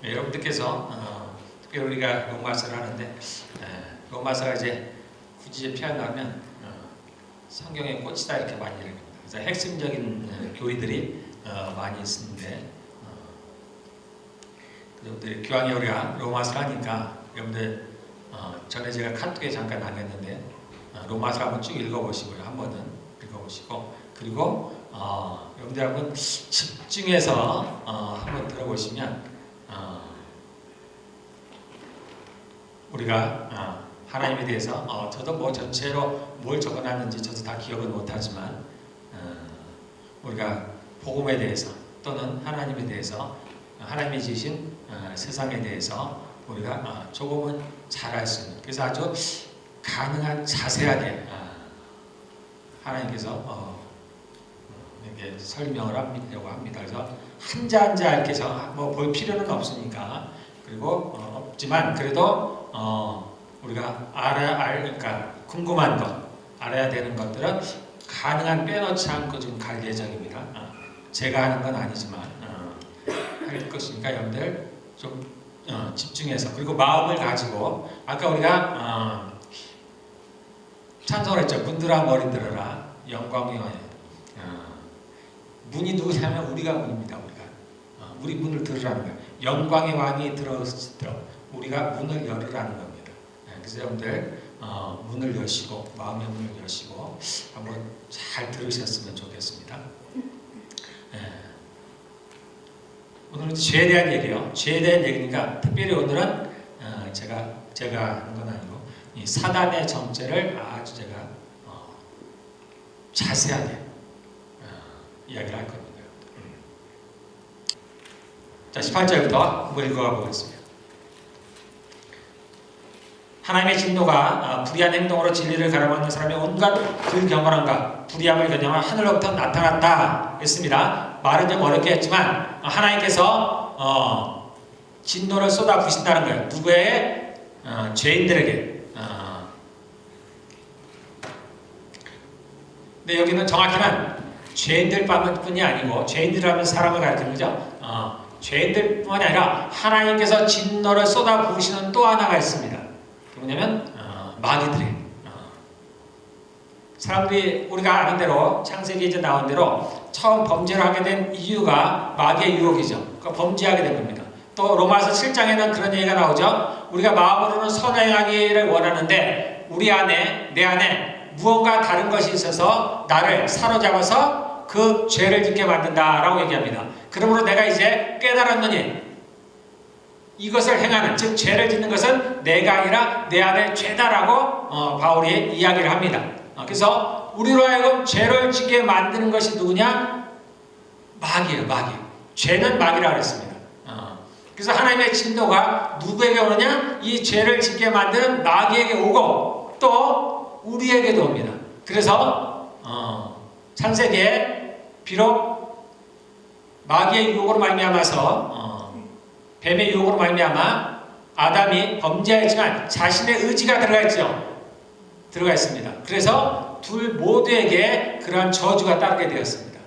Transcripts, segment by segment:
여러분들께서 특별히 우리가 로마서를 하는데 로마서가 이제 굳이 표현하면 성경의 꽃이다 이렇게 많이 얘기합니다. 그래서 핵심적인 교리들이 많이 있는데 여러분들 교황이 우리가 로마서를 하니까 여러분들 전에 제가 카톡에 잠깐 남겼는데 로마서 한번 쭉 읽어보시고요. 한 번은 읽어보시고 그리고 여러분들 한번 집중해서 한번 들어보시면 우리가 하나님에 대해서 저도 뭐 전체로 뭘 적어놨는지 저도 다 기억은 못하지만 우리가 복음에 대해서 또는 하나님에 대해서 하나님이 지으신 세상에 대해서 우리가 조금은 잘 알 수 있는 그래서 아주 가능한 자세하게 하나님께서 이렇게 설명을 하려고 합니다. 그래서 한자 한자 이렇게 뭐 볼 필요는 없으니까 그리고 없지만 그래도 우리가 그러니까 궁금한 것 알아야 되는 것들은 가능한 빼놓지 않고 좀 갈 예정입니다. 제가 하는 건 아니지만 할 것이니까 여러분들 좀 집중해서 그리고 마음을 가지고 아까 우리가 찬송을 했죠. 문들아 머리 들어라 영광이 문이 누구냐면 우리가 문입니다. 우리 문을 들으라는 거예요. 영광의 왕이 들어오시도록 우리가 문을 열으라는 겁니다. 그래서 여러분들 문을 여시고 마음의 문을 여시고 한번 잘 들으셨으면 좋겠습니다. 오늘은 죄에 대한 얘기요. 죄에 대한 얘기니까 특별히 오늘은 제가 한 건 아니고 이 사단의 정죄를 아주 제가 자세하게 이야기를 할 겁니다. 자, 18절부터 한번 읽어가 보겠습니다. 하나님의 진노가 불의한 행동으로 진리를 가로막는 사람의 온갖 불경건함과 불의함을 겨냥한 하늘로부터 나타났다 했습니다. 말은 좀 어렵게 했지만 하나님께서 진노를 쏟아 부으신다는 거예요. 누구의? 죄인들에게. 근데 여기는 정확히는 죄인들뿐이 아니고 죄인들이라면 사람을 가리키는 거죠. 죄인들뿐만 아니라 하나님께서 진노를 쏟아 부으시는 또 하나가 있습니다. 뭐냐면 마귀들이 사람들이 우리가 아는 대로 창세기에 이제 나온 대로 처음 범죄를 하게 된 이유가 마귀의 유혹이죠. 그러니까 범죄하게 된 겁니다. 또 로마서 7장에는 그런 얘기가 나오죠. 우리가 마음으로는 선행하기를 원하는데 우리 안에 내 안에 무언가 다른 것이 있어서 나를 사로잡아서 그 죄를 짓게 만든다라고 얘기합니다. 그러므로 내가 이제 깨달았느니 이것을 행하는 즉 죄를 짓는 것은 내가 아니라 내 안에 죄다라고 바울이 이야기를 합니다. 그래서 우리로 하여금 죄를 짓게 만드는 것이 누구냐? 마귀예요. 마귀. 죄는 마귀라고 했습니다. 그래서 하나님의 진노가 누구에게 오느냐? 이 죄를 짓게 만드는 마귀에게 오고 또 우리에게도 옵니다. 그래서 창세기에 비록 마귀의 유혹으로 말미암아서 뱀의 유혹으로 말미암아 아담이 범죄했지만 자신의 의지가 들어가 있습니다. 그래서 둘 모두에게 그러한 저주가 따르게 되었습니다.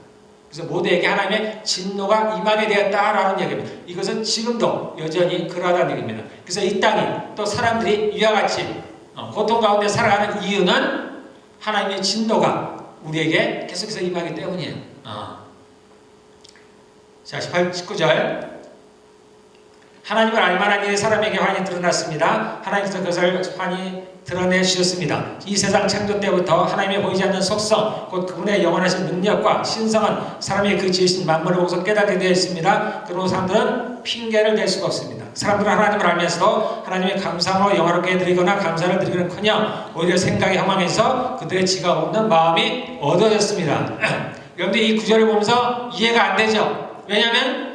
그래서 모두에게 하나님의 진노가 임하게 되었다라는 얘기입니다. 이것은 지금도 여전히 그러하다는 얘기입니다. 그래서 이 땅이 또 사람들이 이와 같이 고통 가운데 살아가는 이유는 하나님의 진노가 우리에게 계속해서 임하기 때문이에요. 자, 19절 하나님을 알만한 일이 사람에게 환히 드러났습니다. 하나님께서 그것을 환히 드러내 주셨습니다. 이 세상 창조 때부터 하나님의 보이지 않는 속성 곧 그분의 영원하신 능력과 신성은 사람이 그 지으신 만물을 보고서 깨닫게 되어 있습니다. 그러므로 사람들은 핑계를 댈 수가 없습니다. 사람들은 하나님을 알면서도 하나님의 감사로 영화롭게 드리거나 감사를 드리기는커녕 오히려 생각이 허망해서 그들의 지각 없는 마음이 어두워졌습니다. 여러분들 이 구절을 보면서 이해가 안 되죠? 왜냐하면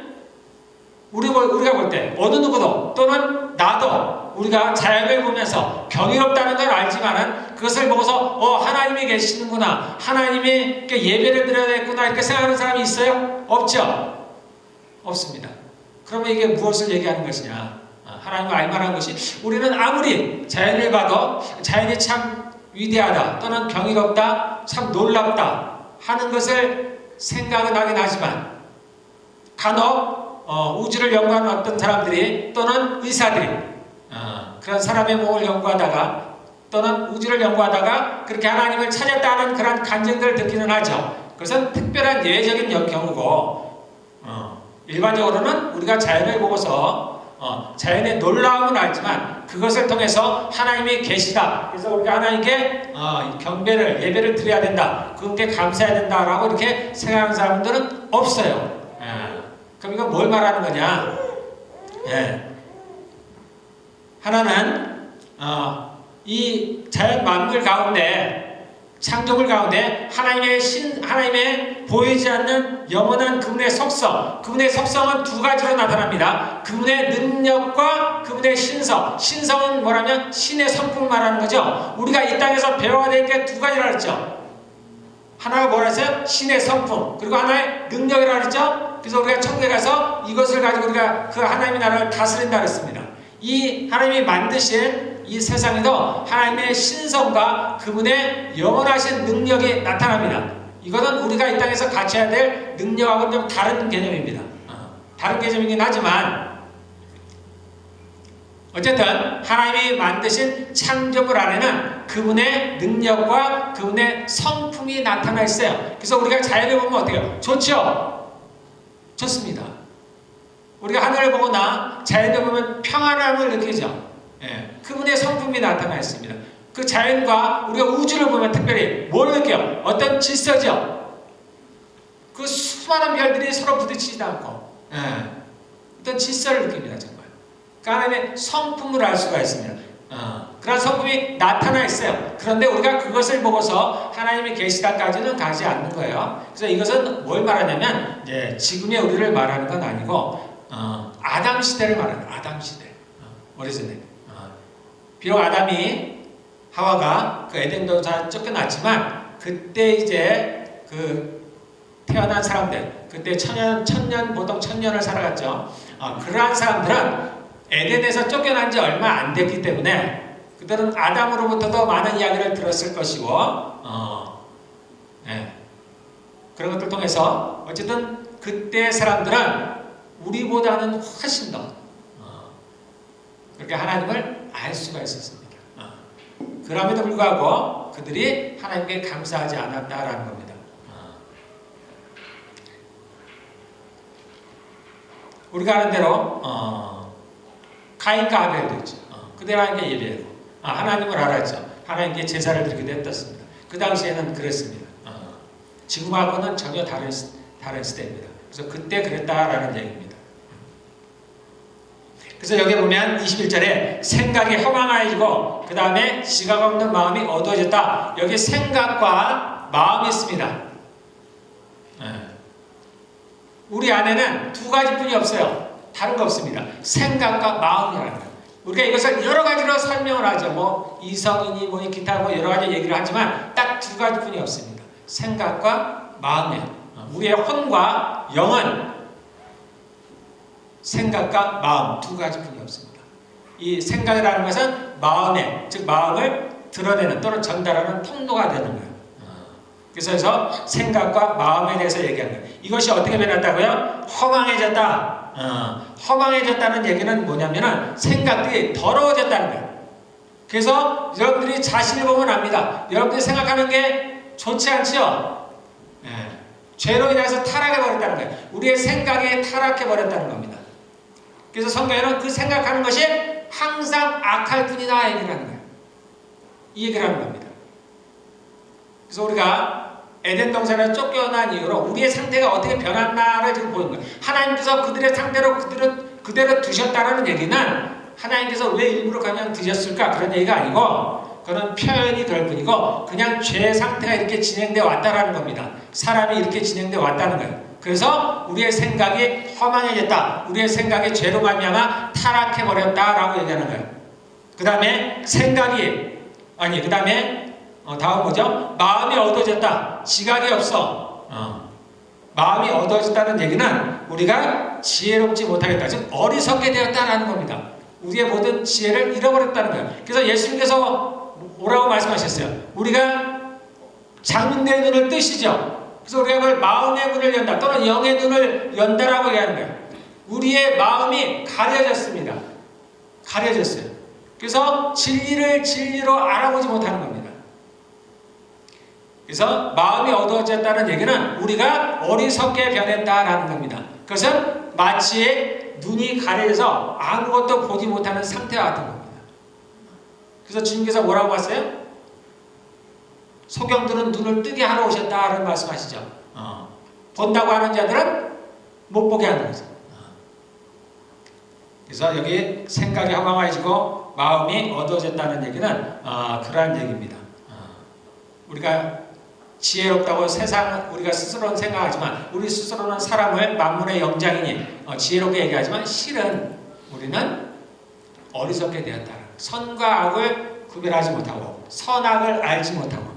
우리가 볼 때 어느 누구도 또는 나도 우리가 자연을 보면서 경이롭다는 걸 알지만은 그것을 보고서 하나님이 계시는구나, 하나님이 예배를 드려야겠구나 이렇게 생각하는 사람이 있어요? 없죠? 없습니다. 그러면 이게 무엇을 얘기하는 것이냐? 하나님을 알만한 것이 우리는 아무리 자연을 봐도 자연이 참 위대하다 또는 경이롭다 참 놀랍다 하는 것을 생각은 하긴 하지만 간혹 우주를 연구하는 어떤 사람들이 또는 의사들이 그런 사람의 몸을 연구하다가 또는 우주를 연구하다가 그렇게 하나님을 찾았다는 그런 간증들을 듣기는 하죠. 그것은 특별한 예외적인 경우고 일반적으로는 우리가 자연을 보고서 자연의 놀라움은 알지만 그것을 통해서 하나님이 계시다. 그래서 우리가 하나님께 경배를 예배를 드려야 된다. 그분께 감사해야 된다라고 이렇게 생각하는 사람들은 없어요. 그럼 이건 뭘 말하는 거냐? 하나는 이 자연 만물 가운데 창조물 가운데 하나님의 보이지 않는 영원한 그분의 속성, 그분의 속성은 두 가지로 나타납니다. 그분의 능력과 그분의 신성. 신성은 뭐라면 신의 성품을 말하는 거죠. 우리가 이 땅에서 배워야 될 게 두 가지라 그랬죠. 하나가 뭐라 했어요? 신의 성품. 그리고 하나의 능력이라 그랬죠. 그래서 우리가 천국에 가서 이것을 가지고 우리가 그 하나님의 나라를 다스린다 그랬습니다. 이 하나님이 만드신 이 세상에도 하나님의 신성과 그분의 영원하신 능력이 나타납니다. 이것은 우리가 이 땅에서 갖춰야 될 능력하고는 좀 다른 개념입니다. 다른 개념이긴 하지만 어쨌든 하나님이 만드신 창조물 안에는 그분의 능력과 그분의 성품이 나타나 있어요. 그래서 우리가 자연을 보면 어때요? 좋죠? 좋습니다. 우리가 하늘을 보거나 자연을 보면 평안함을 느끼죠. 그분의 성품이 나타나 있습니다. 그 자연과 우리가 우주를 보면 특별히 뭘 느껴요? 어떤 질서죠. 그 수많은 별들이 서로 부딪히지도 않고 어떤 질서를 느낍니다. 정말. 그 하나님의 성품을 알 수가 있습니다. 그런 성품이 나타나 있어요. 그런데 우리가 그것을 보고서 하나님이 계시다까지는 가지 않는 거예요. 그래서 이것은 뭘 말하냐면 지금의 우리를 말하는 건 아니고 아담 시대를 말하는 거예요. 아담 시대. 오래전에. 비록 아담이 하와가 그 에덴 동산에 쫓겨났지만 그때 이제 그 태어난 사람들, 그때 천년 보통 1000년을 살아갔죠. 그러한 사람들은 에덴에서 쫓겨난 지 얼마 안 됐기 때문에 그들은 아담으로부터도 많은 이야기를 들었을 것이고 그런 것들 통해서 어쨌든 그때 사람들은 우리보다는 훨씬 더 그렇게 하나님을 알 수가 있었습니다. 그럼에도 불구하고 그들이 하나님께 감사하지 않았다라는 겁니다. 우리가 아는 대로 가인과 아벨도 있죠. 그들 하나님께 예배하고 하나님을 알았죠. 하나님께 제사를 드리기도 했었습니다. 그 당시에는 그랬습니다. 지금하고는 전혀 다른 시대입니다. 그래서 그때 그랬다라는 얘기입니다. 그래서 여기 보면 21절에 생각이 허망해지고 그 다음에 지각 없는 마음이 어두워졌다. 여기 생각과 마음이 있습니다. 우리 안에는 두 가지뿐이 없어요. 다른 거 없습니다. 생각과 마음이라는 거예요. 우리가 이것을 여러 가지로 설명을 하죠. 뭐 이성이니 뭐 기타 뭐 여러 가지 얘기를 하지만 딱 두 가지뿐이 없습니다. 생각과 마음이에요. 우리의 혼과 영은 생각과 마음 두 가지뿐이 없습니다. 이 생각이라는 것은 마음에, 즉 마음을 드러내는 또는 전달하는 통로가 되는 거예요. 그래서 생각과 마음에 대해서 얘기하는 거예요. 이것이 어떻게 변했다고요? 허망해졌다. 허망해졌다는 얘기는 뭐냐면은 생각들이 더러워졌다는 거예요. 그래서 여러분들이 자신을 보면 압니다. 여러분들이 생각하는 게 좋지 않죠? 죄로 인해서 타락해버렸다는 거예요. 우리의 생각이 타락해버렸다는 겁니다. 그래서 성경에는 그 생각하는 것이 항상 악할 뿐이다 얘기를 하는 거예요. 이 얘기를 하는 겁니다. 그래서 우리가 에덴 동산에 쫓겨난 이후로 우리의 상태가 어떻게 변했나를 지금 보는 거예요. 하나님께서 그들의 상태로 그대로 두셨다는 얘기는 하나님께서 왜 일부러 그냥 두셨을까 그런 얘기가 아니고 그건 표현이 될 뿐이고 그냥 죄 상태가 이렇게 진행되어 왔다라는 겁니다. 사람이 이렇게 진행되어 왔다는 거예요. 그래서 우리의 생각이 허망해졌다. 우리의 생각이 죄로 말미암아 타락해버렸다라고 얘기하는 거예요. 그 다음에 그 다음에 다음 뭐죠? 마음이 어두워졌다. 지각이 없어. 마음이 어두워졌다는 얘기는 우리가 지혜롭지 못하겠다. 즉 어리석게 되었다라는 겁니다. 우리의 모든 지혜를 잃어버렸다는 거예요. 그래서 예수님께서 뭐라고 말씀하셨어요? 우리가 장래의 눈을 뜨시죠. 그래서 우리가 그걸 마음의 문을 연다 또는 영의 눈을 연다라고 얘기하는 거예요. 우리의 마음이 가려졌습니다. 가려졌어요. 그래서 진리를 진리로 알아보지 못하는 겁니다. 그래서 마음이 어두워졌다는 얘기는 우리가 어리석게 변했다라는 겁니다. 그것은 마치 눈이 가려져서 아무것도 보지 못하는 상태와 같은 겁니다. 그래서 주님께서 뭐라고 하세요? 소경들은 눈을 뜨게 하러 오셨다라는 말씀하시죠. 본다고 하는 자들은 못 보게 하는 거죠. 그래서 여기 생각이 허망해지고 마음이 어두워졌다는 얘기는 그러한 얘기입니다. 우리가 지혜롭다고 세상 우리가 스스로는 생각하지만 우리 스스로는 사람을 만물의 영장이니 지혜롭게 얘기하지만 실은 우리는 어리석게 되었다. 선과 악을 구별하지 못하고 선악을 알지 못하고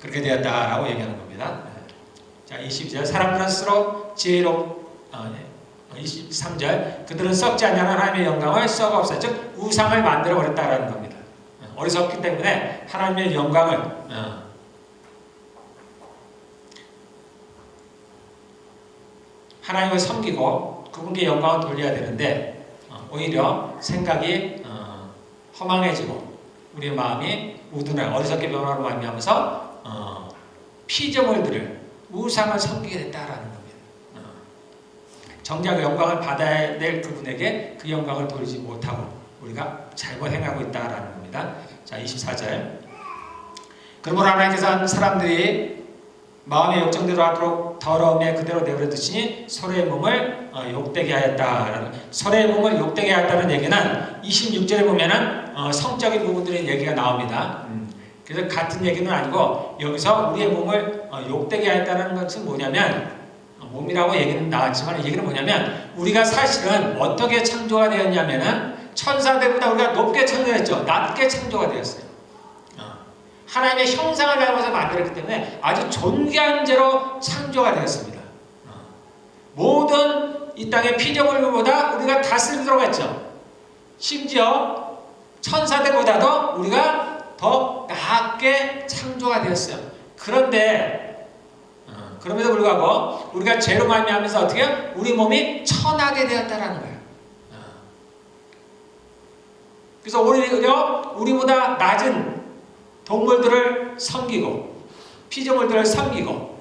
그렇게 되었다라고 얘기하는 겁니다. 자, 22절 사람들은 스스로 지혜롭 23절 그들은 썩지 않냐는 하나님의 영광을 썩어 없애 즉 우상을 만들어 버렸다라는 겁니다. 어리석기 때문에 하나님의 영광을 하나님을 섬기고 그분께 영광을 돌려야 되는데 오히려 생각이 허망해지고 우리의 마음이 우둔해 어리석게 변화로 말미암아서 피조물들을 우상을 섬기게 됐다라는 겁니다. 정작 영광을 받아야 될 그분에게 그 영광을 돌리지 못하고 우리가 잘못 행하고 있다라는 겁니다. 자, 24절 그러므로 하나님께서는 사람들이 마음의 욕정대로 하도록 더러움에 그대로 내버려 두시니 서로의 몸을 욕되게 하였다. 서로의 몸을 욕되게 하였다는 얘기는 26절에 보면은 성적인 부분들의 얘기가 나옵니다. 그래서 같은 얘기는 아니고 여기서 우리의 몸을 욕되게 하였다는 것은 뭐냐면 몸이라고 얘기는 나왔지만 이 얘기는 뭐냐면 우리가 사실은 어떻게 창조가 되었냐면은 천사들보다 우리가 높게 창조했죠. 낮게 창조가 되었어요. 하나님의 형상을 닮아서 만들었기 때문에 아주 존귀한 죄로 창조가 되었습니다. 모든 이 땅의 피조물보다 우리가 다스리도록 했죠. 심지어 천사들보다도 우리가 더 낮게 창조가 되었어요. 그런데 그럼에도 불구하고 우리가 죄로 말미암아서 어떻게 해요? 우리 몸이 천하게 되었다라는 거예요. 그래서 오히려 우리보다 낮은 동물들을 섬기고 피조물들을 섬기고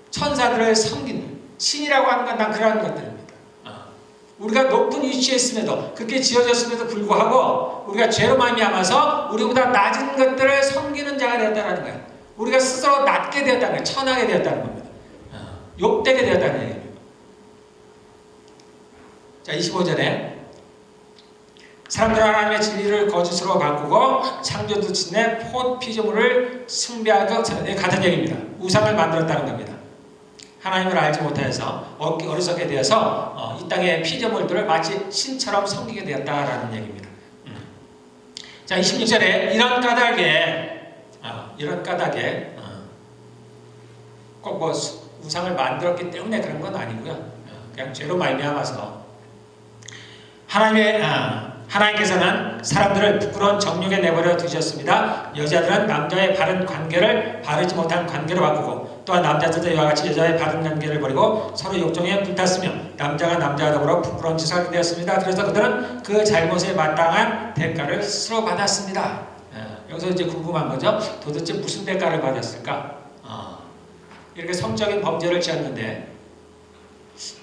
천사들을 섬기는 신이라고 하는 건 난 그러한 것들입니다. 우리가 높은 위치에 있음에도 그렇게 지어졌음에도 불구하고 우리가 죄로 말미암아서 우리보다 낮은 것들을 섬기는 자가 되었다는 거예요. 우리가 스스로 낮게 되었다는 거예요. 천하게 되었다는 겁니다. 욕되게 되었다는 얘기입니다. 자, 25절에 사람들은 하나님의 진리를 거짓으로 바꾸고 창조주 신의 폿 피조물을 숭배하고 같은 얘기입니다. 우상을 만들었다는 겁니다. 하나님을 알지 못하여서 어리석게 되어서 이 땅의 피조물들을 마치 신처럼 섬기게 되었다라는 얘기입니다. 자, 26절에 이런 까닭에 꼭 뭐 우상을 만들었기 때문에 그런 건 아니고요. 그냥 죄로 말미암아서 하나님께서는 사람들을 부끄러운 정욕에 내버려 두셨습니다. 여자들은 남자의 바른 관계를 바르지 못한 관계로 바꾸고 또한 남자들도 이와 같이 여자의 바른 관계를 버리고 서로 욕정에 불탔으며 남자가 남자와 더불어 부끄러운 짓을 하게 되었습니다. 그래서 그들은 그 잘못에 마땅한 대가를 스스로 받았습니다. 여기서 이제 궁금한 거죠. 도대체 무슨 대가를 받았을까? 이렇게 성적인 범죄를 지었는데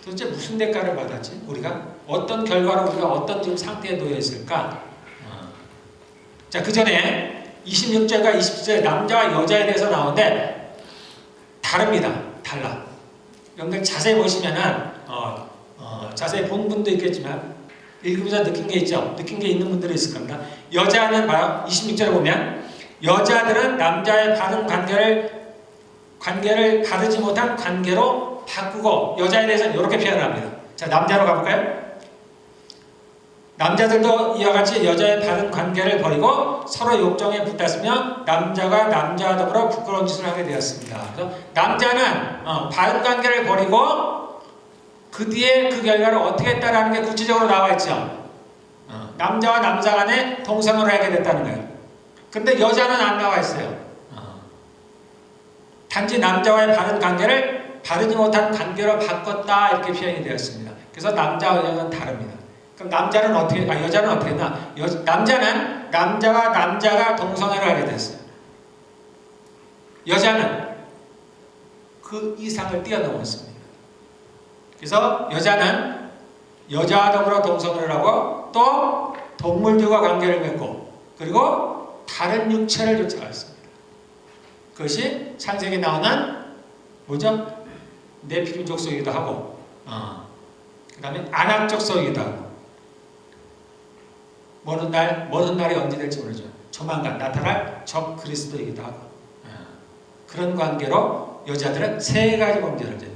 도대체 무슨 대가를 받았지? 우리가 어떤 결과로 우리가 어떤 지금 상태에 놓여 있을까? 자, 그 전에 26절과 27절 남자와 여자에 대해서 나오는데 다릅니다. 달라. 여러분들 자세히 보시면은 자세히 본 분도 있겠지만 읽으면서 느낀 게 있죠. 느낀 게 있는 분들이 있을 겁니다. 여자는 봐요. 26절에 보면 여자들은 남자의 바른 관계를 바르지 못한 관계로 바꾸고 여자에 대해서는 이렇게 표현합니다. 자, 남자로 가볼까요? 남자들도 이와 같이 여자의 바른 관계를 버리고 서로 욕정에 붙었으며 남자가 남자와 더불어 부끄러운 짓을 하게 되었습니다. 그래서 남자는 바른 관계를 버리고 그 뒤에 그 결과를 어떻게 했다라는 게 구체적으로 나와 있죠. 남자와 남자 간에 동성을 하게 됐다는 거예요. 근데 여자는 안 나와 있어요. 단지 남자와의 바른 관계를 바르지 못한 관계로 바꿨다 이렇게 표현이 되었습니다. 그래서 남자와 여자는 다릅니다. 그럼 남자는 어떻게, 여자는 어떻게 했나? 남자는 남자와 남자가 동성애를 하게 됐어요. 여자는 그 이상을 뛰어넘었습니다. 그래서 여자는 여자와 더불어 동성애를 하고 또 동물들과 관계를 맺고 그리고 다른 육체를 쫓아갔습니다. 그것이 창세기에 나오는 뭐죠? 네피림 족속이기도 하고 그 다음에 아낙 족속이기도 하고 먼 날이 언제 될지 모르죠. 조만간 나타날 적 그리스도이기도 하고 그런 관계로 여자들은 세 가지 범죄를 저지르죠.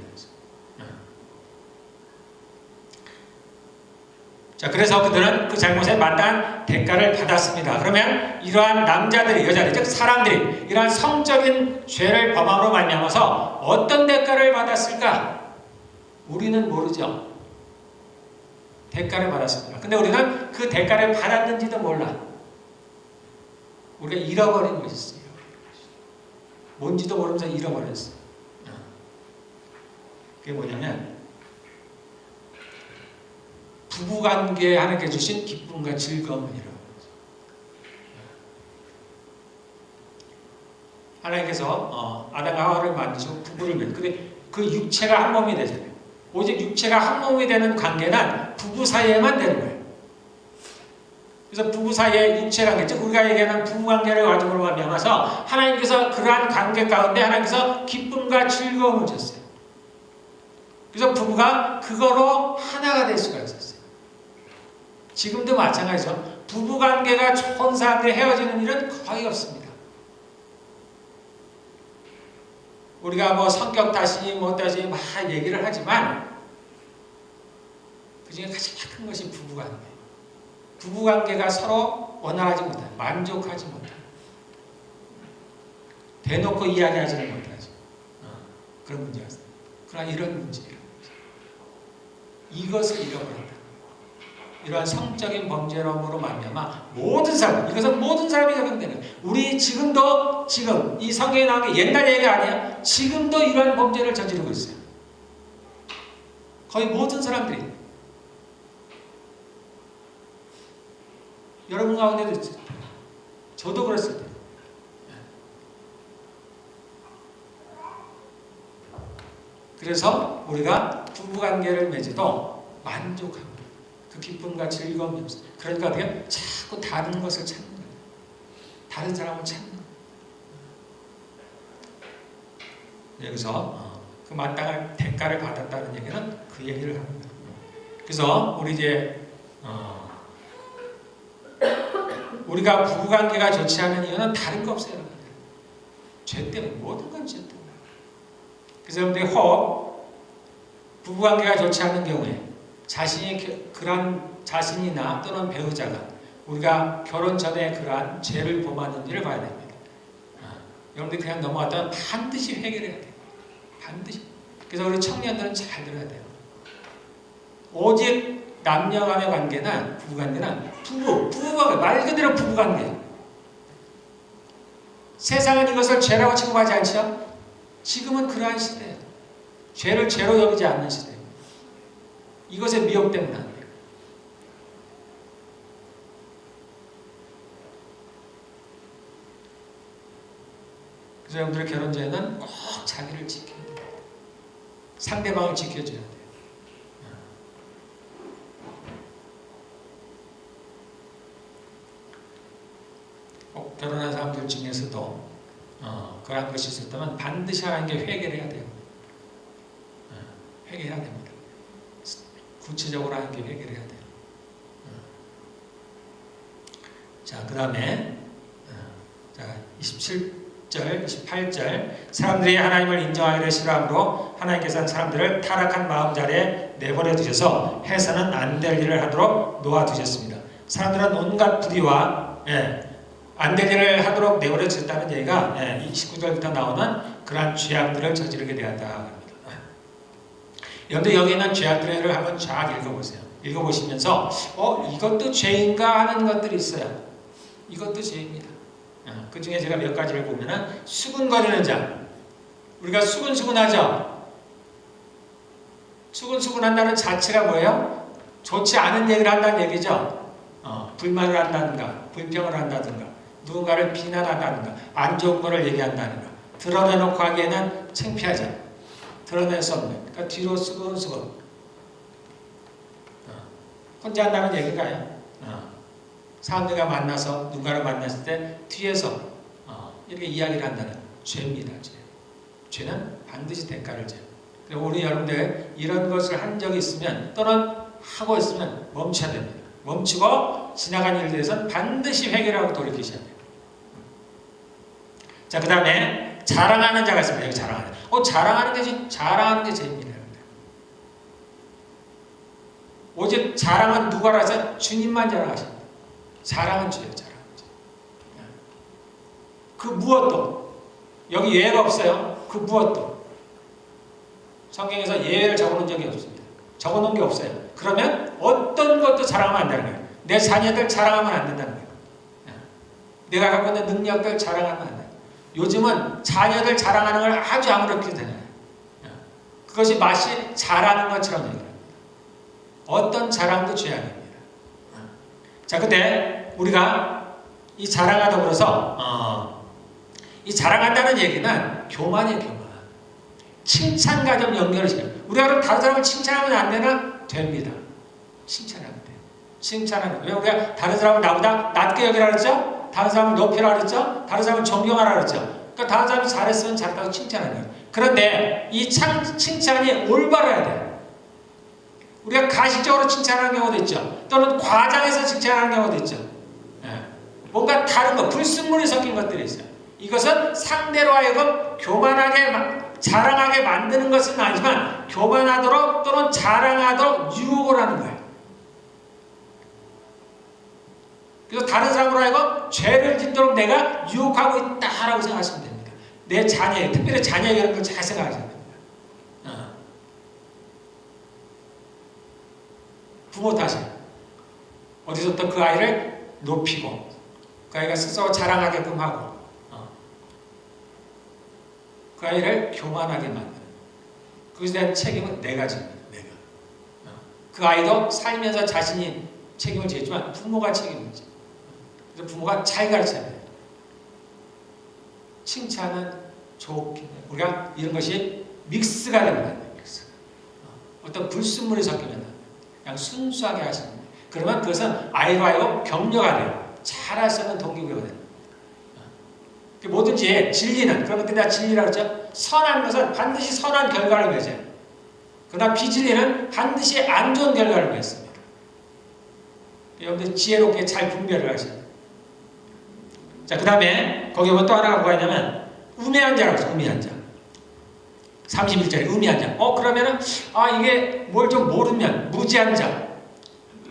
자, 그래서 그들은 그 잘못에 마땅한 대가를 받았습니다. 그러면 이러한 남자들이, 여자들이, 즉 사람들이 이러한 성적인 죄를 범함으로 말미암아서 어떤 대가를 받았을까? 우리는 모르죠. 대가를 받았습니다. 근데 우리는 그 대가를 받았는지도 몰라. 우리가 잃어버린 것이 있어요. 뭔지도 모르면서 잃어버렸어요. 그게 뭐냐면 부부관계에 하나님께 주신 기쁨과 즐거움이라고. 하나님께서 아담과 하와를 만드시고 부부를 맺고 근데 그 육체가 한 몸이 되잖아요. 오직 육체가 한 몸이 되는 관계는 부부 사이에만 되는 거예요. 그래서 부부 사이의 육체 관계, 즉 우리가 얘기하는 부부 관계를 가지고 말미암아서 하나님께서 그러한 관계 가운데 하나님께서 기쁨과 즐거움을 줬어요. 그래서 부부가 그거로 하나가 될 수가 있었어요. 지금도 마찬가지죠. 부부 관계가 좋은 사람들이 헤어지는 일은 거의 없습니다. 우리가 뭐 성격 탓이니 뭐 탓이니 막 얘기를 하지만 그 중에 가장 큰 것이 부부관계예요. 부부관계가 서로 원활하지 못해요. 만족하지 못해요. 대놓고 이야기하지는 못하죠. 그런 문제가 있어요. 그러나 이런 문제, 이것을 잃어버린다. 이러한 성적인 범죄로으로 말미암아 모든 사람, 이것은 모든 사람이 적용되는 거예요. 우리 지금 이 성경에 나온 게 옛날 얘기가 아니야. 지금도 이러한 범죄를 저지르고 있어요. 거의 모든 사람들이. 여러분 가운데도 있어요. 저도 그랬을 때. 그래서 우리가 부부관계를 맺어도 만족합니다. 그 기쁨과 즐거움이 없어요. 그러니까 어떻게 자꾸 다른 것을 찾는 거예요. 다른 사람을 찾는 거예요. 여기서 그 마땅한 대가를 받았다는 얘기는 그 얘기를 합니다. 그래서 우리 이제 우리가 부부관계가 좋지 않은 이유는 다른 거 없어요. 죄 때문에, 모든 건 죄 때문에. 그래서 여러분들이 혹 부부관계가 좋지 않은 경우에 그러한 자신이나 또는 배우자가 우리가 결혼 전에 그러한 죄를 범하는지를 봐야 됩니다. 여러분들이 그냥 넘어갔다면 반드시 해결해야 돼요. 반드시. 그래서 우리 청년들은 잘 들어야 돼요. 오직 남녀 간의 관계는 부부관계는 부부관계, 말 그대로 부부관계. 세상은 이것을 죄라고 취급하지 않죠? 지금은 그러한 시대예요. 죄를 죄로 여기지 않는 시대예요. 이것에 미혹되면 안 돼요. 그래서 여러분들의 결혼 전에는 꼭 자기를 지켜야 돼요. 상대방을 지켜줘야 돼요. 결혼한 사람들 중에서도 그런 것이 있었다면 반드시 하나님께 회개를 해야 돼요. 회개해야 됩니다. 구체적으로 하나님께 회개를 해야 돼요. 자, 그 다음에 27절, 28절 사람들이 하나님을 인정하기를 싫어함으로 하나님께서는 사람들을 타락한 마음자리에 내버려 두셔서 해서는 안 될 일을 하도록 놓아두셨습니다. 사람들은 온갖 불의와 안 될 일을 하도록 내버려 두셨다는 얘기가 29절부터 나오는 그러한 죄악들을 저지르게 되었다. 여러분들 여기 있는 죄악들을 한번 쫙 읽어보세요. 읽어보시면서 이것도 죄인가 하는 것들이 있어요. 이것도 죄입니다. 그 중에 제가 몇 가지를 보면은 수근거리는 자. 우리가 수근수근하죠. 수근수근한다는 자체가 뭐예요? 좋지 않은 얘기를 한다는 얘기죠. 불만을 한다든가 불평을 한다든가 누군가를 비난한다든가 안 좋은 거를 얘기한다든가 드러내놓고 하기에는 창피하죠. 드러낼 수 없는. 그러니까 뒤로 수근수근. 혼자 한다는 얘기가요. 사람들과 만나서 누군가를 만났을 때 뒤에서 이렇게 이야기를 한다는 죄입니다. 죄. 죄는 반드시 대가를 져요. 우리 여러분들 이런 것을 한 적이 있으면 또는 하고 있으면 멈춰야 됩니다. 멈추고 지나간 일에 대해서는 반드시 회개를 하고 돌이키셔야 돼요. 자, 그 다음에 자랑하는 자가 있습니다. 여기 자랑하는. 자랑하는 게 죄입니다. 오직 자랑은 누가라 해서 주님만 자랑하십니다. 자랑은 죄예요. 자랑은 죄. 그 무엇도 여기 예외가 없어요. 그 무엇도 성경에서 예외를 적어놓은 적이 없습니다. 적어놓은 게 없어요. 그러면 어떤 것도 자랑하면 안 되는 거예요. 내 자녀들 자랑하면 안 된다는 거예요. 내가 갖고 있는 능력들 자랑하면 안 돼요. 요즘은 자녀들 자랑하는 걸 아주 아무렇게 되잖아요. 그것이 마치 잘하는 것처럼 얘기합니다. 어떤 자랑도 죄악입니다. 자, 근데 우리가 이 자랑하다 그래서 이 자랑한다는 얘기는 교만이에요, 교만. 칭찬과 좀 연결을 시켜요. 우리가 그럼 다른 사람을 칭찬하면 안 되나? 됩니다. 칭찬하면 돼요. 칭찬하면 돼요. 왜 우리가 다른 사람을 나보다 낮게 여기라 그랬죠? 다른 사람을 높이라 그랬죠? 다른 사람을 존경하라 그랬죠? 그러니까 다른 사람이 잘했으면 잘했다고 칭찬하는 거예요. 그런데 이 칭찬이 올바라야 돼요. 우리가 가식적으로 칭찬하는 경우도 있죠. 또는 과장해서 칭찬하는 경우도 있죠. 뭔가 다른 거, 불순물이 섞인 것들이 있어요. 이것은 상대로 하여금 교만하게, 자랑하게 만드는 것은 아니지만 교만하도록 또는 자랑하도록 유혹을 하는 거예요. 그래서 다른 사람으로 하여금 죄를 짓도록 내가 유혹하고 있다라고 생각하시면 됩니다. 내 자녀에게, 특별히 자녀에게 이런 걸 잘 생각하셔야 됩니다. 부모 탓이에요. 어디서부터 그 아이를 높이고 그 아이가 스스로 자랑하게끔 하고 그 아이를 교만하게 만드는 그것에 대한 책임은 내가 집니다. 내가. 그 아이도 살면서 자신이 책임을 지지만 부모가 책임을 져. 그래서 부모가 잘 가르쳐야 돼요. 칭찬은 좋긴 해요. 우리가 이런 것이 믹스가 되면 안 돼요. 믹스. 어떤 불순물이 섞이면 안 돼요. 그냥 순수하게 하시는 거예요. 그러면 그것은 아이로 하여금 격려가 돼요. 잘할 수 있는 동기부여가 돼요. 뭐든지 진리는, 그러면 내가 진리라고 했죠? 선한 것은 반드시 선한 결과를 맺어요. 그러나 비진리는 반드시 안 좋은 결과를 맺습니다. 여러분들 지혜롭게 잘 분별을 하셔야 돼요. 자, 그 다음에 거기 보면 또 하나가 뭐가 있냐면 우매한 자라고 했어요. 우매한 자. 31절에 우매한 자. 그러면은 이게 뭘 좀 모르면 무지한 자.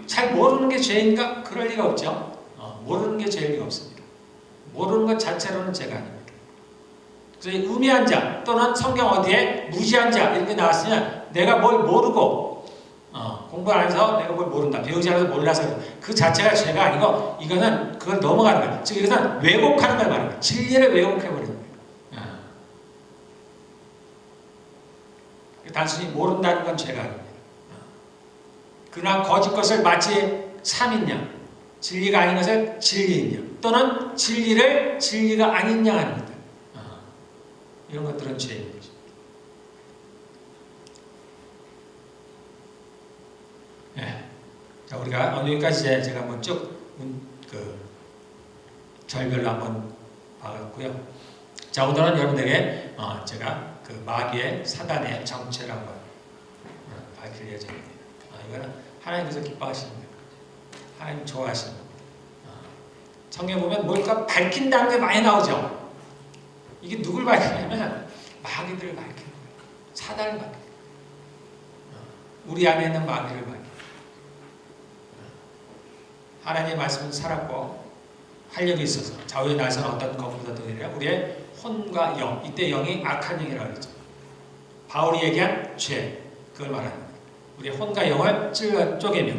잘 모르는 게 죄인가? 그럴 리가 없죠. 모르는 게 죄일 리가 없습니다. 모르는 것 자체로는 죄가 아닙니다. 그래서 이 우매한 자 또는 성경 어디에 무지한 자 이렇게 나왔으면 내가 뭘 모르고 공부 안 해서 내가 뭘 모른다. 배우지 않아서 몰라서 그 자체가 죄가 아니고 이거는 그걸 넘어가는 거예요. 즉 이것은 왜곡하는 걸 말하는 거예요. 진리를 왜곡해버리는 거예요. 단순히 모른다는 건 죄가 아닙니다. 그러나 거짓 것을 마치 참인 양 진리가 아닌 것을 진리인 양 또는 진리를 진리가 아닌 양 하는 것들 이런 것들은 죄인 거죠. 자, 우리가 여기까지 제가 한번 쭉 절별로 한번 봐갔고요. 자, 오늘은 여러분에게 제가 그 마귀의 사단의 정체를 한번 밝힐 예정입니다. 이거는 하나님께서 기뻐하시는 거예요. 하나님 좋아하시는 겁니다. 성경에 보면 뭘까 밝힌다는 게 많이 나오죠. 이게 누굴 밝히냐면 마귀들을 밝히는 거예요. 사단을 밝히는 거예요. 우리 안에 있는 마귀를 밝히는 거예요. 하나님의 말씀은 살았고 활력이 있어서 좌우에 나서는 어떤 것보다도 아니라 우리의 혼과 영, 이때 영이 악한 영이라고 그랬죠. 바울이 얘기한 죄, 그걸 말하는 거예요. 우리의 혼과 영을 찔러 쪼개며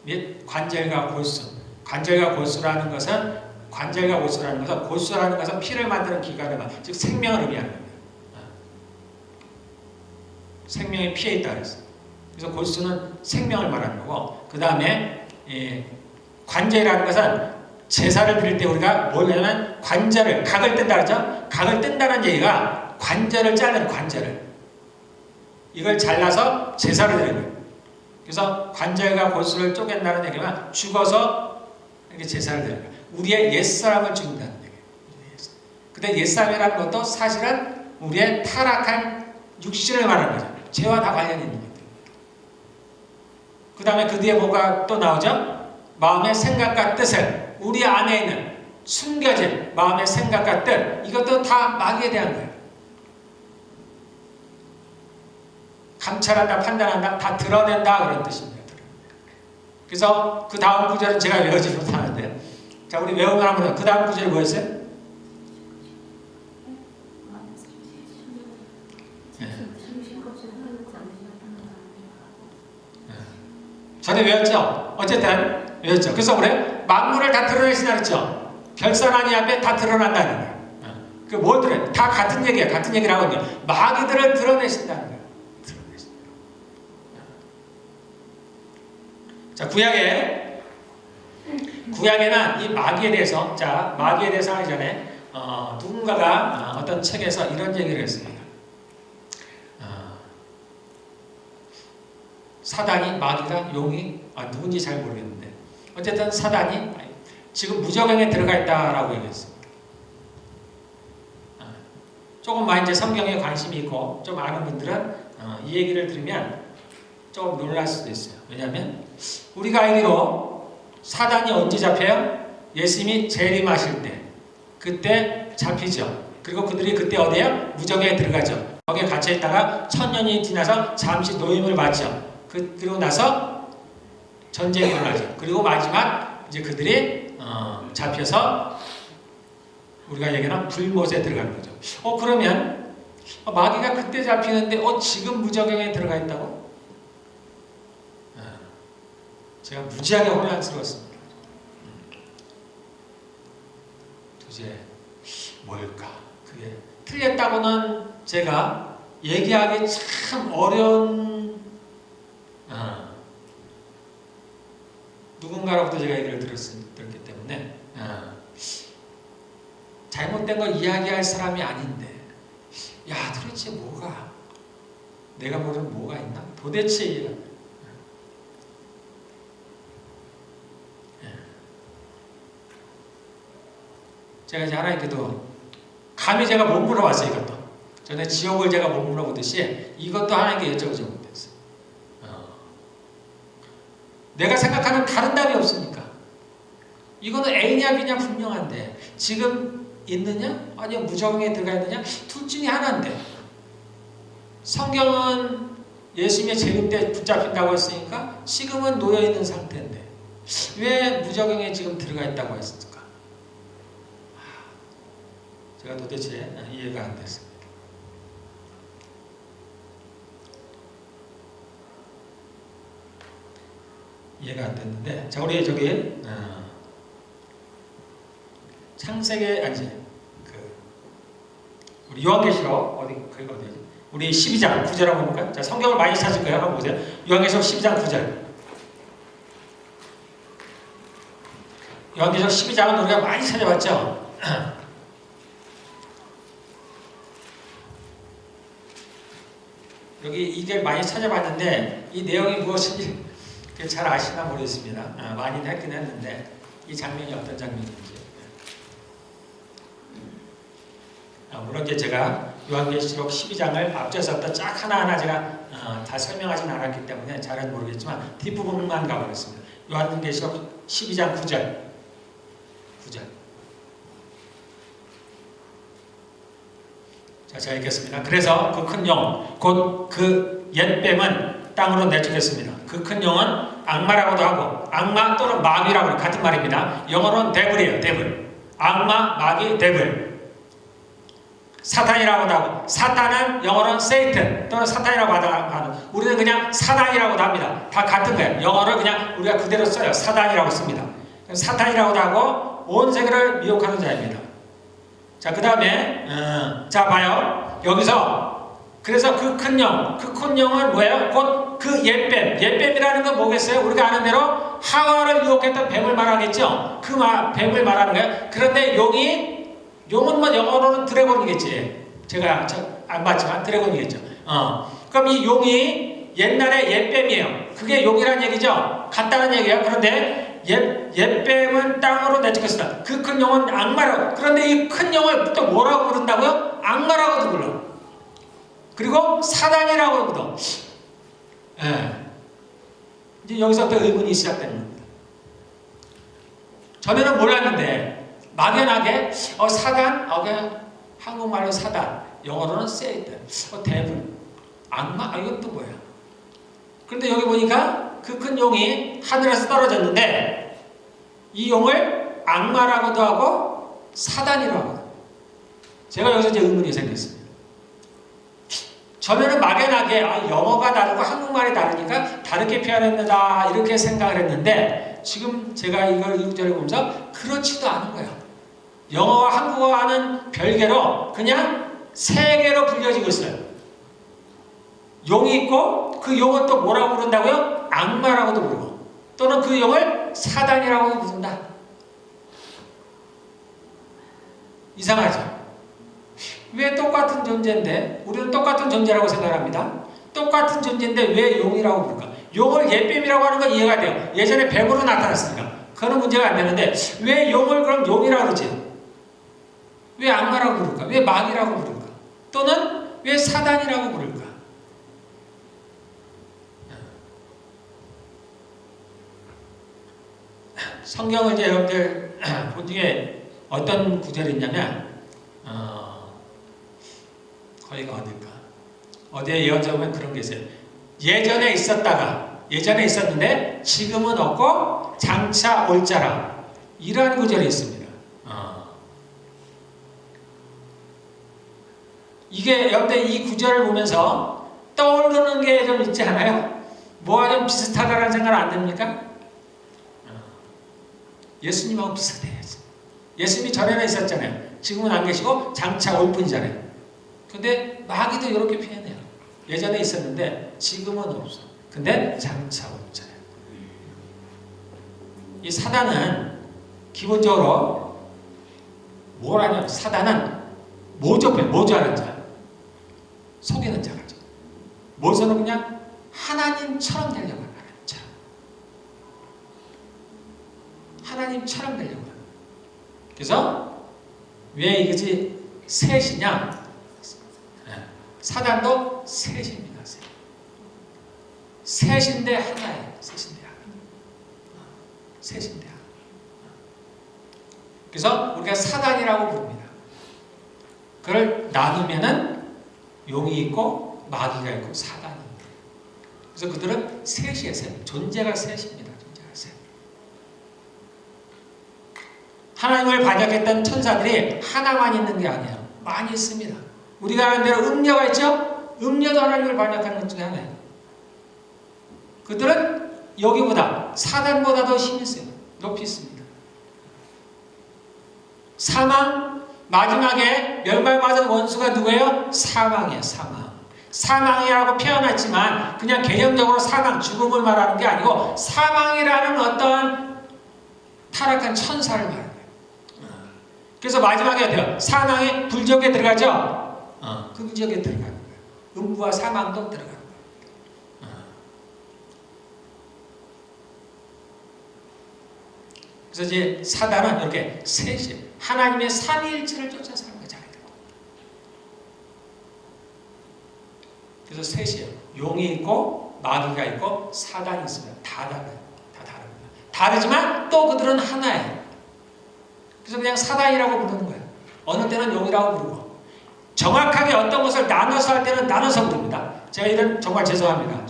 및 관절과 골수, 관절과 골수라는 것은 골수라는 것은 피를 만드는 기관을 즉 생명을 의미하는 겁니다. 생명이 피에 있다 그랬어요. 그래서 골수는 생명을 말하는 거고, 그 다음에 관제라는 것은 제사를 드릴 때 우리가 뭐냐면 관절을, 각을 뜬다 그러죠. 각을 뜬다는 얘기가 관절을 자르는, 관절을 이걸 잘라서 제사를 드리는 거예요. 그래서 관절과 골수를 쪼갠다는 얘기가 죽어서 이렇게 제사를 드리는 거예요. 우리의 옛사람을 죽인다는 얘기예요. 근데 옛사람이라는 것도 사실은 우리의 타락한 육신을 말하는 거죠. 죄와 다 관련이 있는 거예요. 그 다음에 그 뒤에 뭐가 또 나오죠? 마음의 생각과 뜻을, 우리 안에 있는 숨겨진 마음의 생각과 뜻, 이것도 다 마귀에 대한 거예요. 감찰한다, 판단한다, 다 드러낸다 그런 뜻입니다. 그래서 그 다음 구절은 제가 외우지 못하는데, 자, 우리 외우면 한번, 그 다음 구절이 뭐였어요? 네. 전에 외웠죠? 어쨌든 외웠죠. 그래서 우리 만물을 다 드러내신다 그랬죠? 별산하니 앞에 다 드러난다는 거예요. 그 뭘 드러내? 다 같은 얘기야. 같은 얘기를 하거든요. 마귀들을 드러내신다는 거예요. 자, 구약에는 이 마귀에 대해서, 자, 마귀에 대해서 하기 전에 누군가가 어떤 책에서 이런 얘기를 했습니다. 사단이, 마귀가, 용이, 누군지 잘 모르겠는데 어쨌든 사단이 지금 무저갱에 들어가 있다라고 얘기했습니다. 조금 이제 성경에 관심이 있고 좀 아는 분들은 이 얘기를 들으면 조금 놀랄 수도 있어요. 왜냐하면 우리가 알기로 사단이 언제 잡혀요? 예수님이 재림하실 때, 그때 잡히죠. 그리고 그들이 그때 어디에요? 무저갱에 들어가죠. 거기에 갇혀 있다가 1000년이 지나서 잠시 노임을 받죠. 그리고 나서 전쟁이 일어나죠. 그리고 마지막 이제 그들이 잡혀서 우리가 얘기하는 불못에 들어가는 거죠. 그러면 마귀가 그때 잡히는데 지금 무저갱에 들어가 있다고? 제가 무지하게 혼란스러웠습니다. 도대체 뭘까? 그게 틀렸다고는 제가 얘기하기 참 어려운 누군가로부터 제가 얘기를 들었기 때문에 잘못된 걸 이야기할 사람이 아닌데, 야, 도대체 뭐가, 내가 모르는 뭐가 있나? 도대체 이해가 안 돼. 제가 이제 하나님께도 감히 제가 못 물어봤어요. 이것도 전에 지옥을 제가 못 물어보듯이 이것도 하나님께 여쭤보지 못했어요. 내가 생각하는 다른 답이 없으니까. 이거는 A냐 B냐 분명한데 지금 있느냐? 아니면 무저갱에 들어가 있느냐? 둘 중에 하나인데, 성경은 예수님의 재림 때 붙잡힌다고 했으니까 지금은 놓여있는 상태인데 왜 무저갱에 지금 들어가 있다고 했을까? 제가 도대체 이해가 안 됐습니다. 이해가 안 됐는데, 자, 우리 저기 창세기, 우리 요한계시록 거기가 어디지? 우리 12장 9절 한번 볼까요? 자, 성경을 많이 찾을 거예요. 한번 보세요. 요한계시록 12장 9절. 요한계시록 12장은 우리가 많이 찾아봤죠. 여기 이게 많이 찾아봤는데 이 내용이 무엇인지 잘 아시나 모르겠습니다. 많이는 했긴 했는데 이 장면이 어떤 장면인지. 물론 이제 제가 요한계시록 12장을 앞서서 쫙 하나하나 제가 다 설명하진 않았기 때문에 잘은 모르겠지만 뒷부분만 가보겠습니다. 요한계시록 12장 9절. 자, 제가 읽겠습니다. 그래서 그 큰 영, 곧 그 옛뱀은 땅으로 내쫓겼습니다. 그 큰 영은 악마라고도 하고, 악마 또는 마귀라고 해요. 같은 말입니다. 영어로는 데블이에요. 데블. 악마, 마귀, 데블. 사탄이라고도 하고, 사탄은 영어로는 세이튼 또는 사탄이라고 하는, 우리는 그냥 사단이라고도 합니다. 다 같은 거예요. 영어를 그냥 우리가 그대로 써요. 사단이라고 씁니다. 사탄이라고도 하고 온 세계를 미혹하는 자입니다. 자, 그 다음에 자, 봐요. 여기서 그래서 그 큰 영, 그 큰 영은 뭐예요? 곧 그 옛뱀. 옛뱀이라는 건 뭐겠어요? 우리가 아는 대로 하와를 유혹했던 뱀을 말하겠죠? 그 뱀을 말하는 거예요. 그런데 용은 뭐 영어로는 드래곤이겠지. 제가 안 봤지만 드래곤이겠죠. 그럼 이 용이 옛날에 옛뱀이에요. 그게 용이란 얘기죠. 같다는 얘기예요. 그런데 옛뱀은 땅으로 내쫓겼다. 그 큰 용은 악마라고. 그런데 이 큰 용을 또 뭐라고 부른다고요? 악마라고도 불러. 그리고 사단이라고 불러. 예. 이제 여기서부터 의문이 시작되는 겁니다. 전에는 몰랐는데 막연하게 사단, 그냥 한국말로 사단, 영어로는 Satan, 데블, 악마, 이건 또 뭐야? 그런데 여기 보니까 그 큰 용이 하늘에서 떨어졌는데 이 용을 악마라고도 하고 사단이라고 하고. 제가 여기서 이제 의문이 생겼습니다. 전에는 막연하게 영어가 다르고 한국말이 다르니까 다르게 표현했다 이렇게 생각을 했는데 지금 제가 이걸 이 구절을 보면서 그렇지도 않은 거예요. 영어와 한국어와는 별개로 그냥 세 개로 불려지고 있어요. 용이 있고 그 용은 또 뭐라고 부른다고요? 악마라고도 부르고 또는 그 용을 사단이라고 부른다. 이상하죠? 왜 똑같은 존재인데 우리는 똑같은 존재라고 생각합니다. 똑같은 존재인데 왜 용이라고 부를까? 용을 옛뱀이라고 하는 건 이해가 돼요. 예전에 뱀으로 나타났으니까 그거는 문제가 안 되는데 왜 용을 그럼 용이라고 그러지? 왜 악마라고 부를까? 왜 마귀라고 부를까? 또는 왜 사단이라고 부를까? 성경을 이제 여러분들 본 중에 어떤 구절이 있냐면 거기가 어딜까? 어디에 예언자 보면 그런 게 있어요. 예전에 있었는데 지금은 없고 장차 올 자라. 이러한 구절이 있습니다. 이게 여러분들 이 구절을 보면서 떠오르는 게 좀 있지 않아요? 뭐가 좀 비슷하다는 생각 안 듭니까? 예수님하고 비슷해요. 예수님이 전에는 있었잖아요. 지금은 안 계시고 장차 올 뿐이잖아요. 근데 마귀도 이렇게 표현해요. 예전에 있었는데 지금은 없어. 근데 장차 올 자예요. 이 사단은 기본적으로 뭘 하냐? 사단은 모조하는 자. 속이는 자가죠. 뭘서는 그냥 하나님처럼 되려고 하는 자. 하나님처럼 되려고 하는. 그래서 왜 이것이 셋이냐? 사단도 셋입니다. 셋인데 하나예요. 셋인데 하나. 그래서 우리가 사단이라고 부릅니다. 그걸 나누면은 용이 있고 마귀가 있고 사단이 있고. 그래서 그들은 셋이에요. 존재가 셋입니다. 존재가 셋. 하나님을 반역했던 천사들이 하나만 있는 게 아니에요. 많이 있습니다. 우리가 아는 대로 음녀가 있죠? 음녀도 하나님을 반역하는 것 중에 하나예요. 그들은 여기보다 사단보다도 힘이 있어요. 높이 있습니다. 사망, 마지막에 멸망받은 원수가 누구예요? 사망이에요. 사망이라고 표현했지만 그냥 개념적으로 사망, 죽음을 말하는 게 아니고 사망이라는 어떤 타락한 천사를 말하는 거예요. 그래서 마지막에 어때요? 사망의 불지옥에 들어가죠? 그 불지옥에 들어가는 거예요. 음부와 사망도 들어가는 거예요. 그래서 이제 사단은 이렇게 셋이 하나님의 삼위일체를 쫓아 사는 거예요. 그래서 셋이에요. 용이 있고 마귀가 있고 사단이 있습니다. 다 달라요. 다 다릅니다. 다르지만 또 그들은 하나예요. 그래서 그냥 사단이라고 부르는 거예요. 어느 때는 용이라고 부르고 정확하게 어떤 것을 나눠서 할 때는 나눠서 부릅니다. 제가 이런 정말 죄송합니다.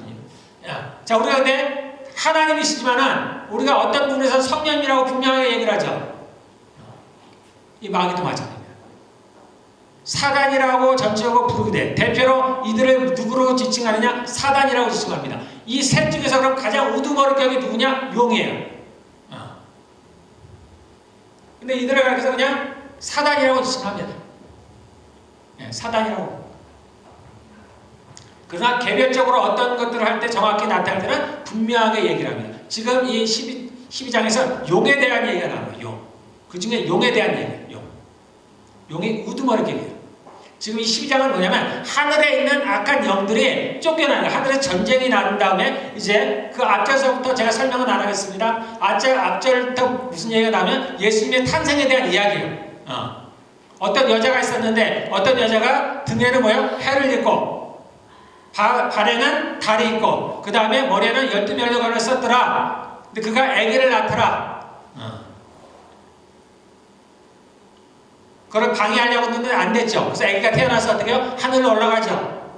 자, 우리가 근데 하나님이시지만은 우리가 어떤 부분에서 성령이라고 분명하게 얘기를 하죠. 이 마귀도 마찬가지입니다. 사단이라고 전체적으로 부르게 돼. 대표로 이들을 누구로 지칭하느냐? 사단이라고 지칭합니다. 이 셋 중에서 그럼 가장 우두머리격이 누구냐? 용이에요. 근데 이들을 가르쳐서 그냥 사단이라고 지칭합니다. 네, 사단이라고. 그러나 개별적으로 어떤 것들을 할 때 정확히 나타날 때는 분명하게 얘기를 합니다. 지금 이 12장에서 용에 대한 얘기가 나와요. 용. 그 중에 용에 대한 얘기예요. 용. 용이 우두머리게 얘기해요. 지금 이 12장은 뭐냐면 하늘에 있는 악한 영들이 쫓겨나는 거예요. 하늘에 전쟁이 난 다음에 이제 그 앞절서부터 제가 설명은 안 하겠습니다. 앞절부터 무슨 얘기가 나오면 예수님의 탄생에 대한 이야기예요. 어떤 여자가 있었는데 어떤 여자가 등에는 뭐예요? 해를 입고 발에는 달이 있고 그 다음에 머리에는 12명을 썼더라. 근데 그가 아기를 낳더라. 그걸 방해하려고 했는데 안 됐죠. 그래서 아기가 태어나서 어떻게 해요? 하늘로 올라가죠.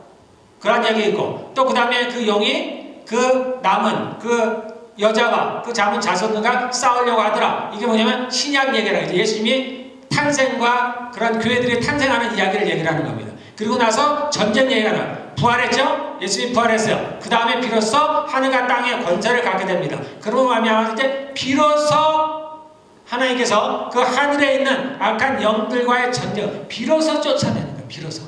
그런 얘기 있고 또 그 다음에 그 영이 그 남은 그 여자와 그 잡은 자손들과 싸우려고 하더라. 이게 뭐냐면 신약 얘기라 이제 예수님이 탄생과 그런 교회들이 탄생하는 이야기를 얘기를 하는 겁니다. 그리고 나서 전쟁 얘기가 나와요. 부활했죠? 예수님이 부활했어요. 그 다음에 비로소 하늘과 땅의 권세를 갖게 됩니다. 그러고 말미암아 이제 비로소 하나님께서 그 하늘에 있는 악한 영들과의 전쟁 비로소 쫓아내는 거예요. 비로소.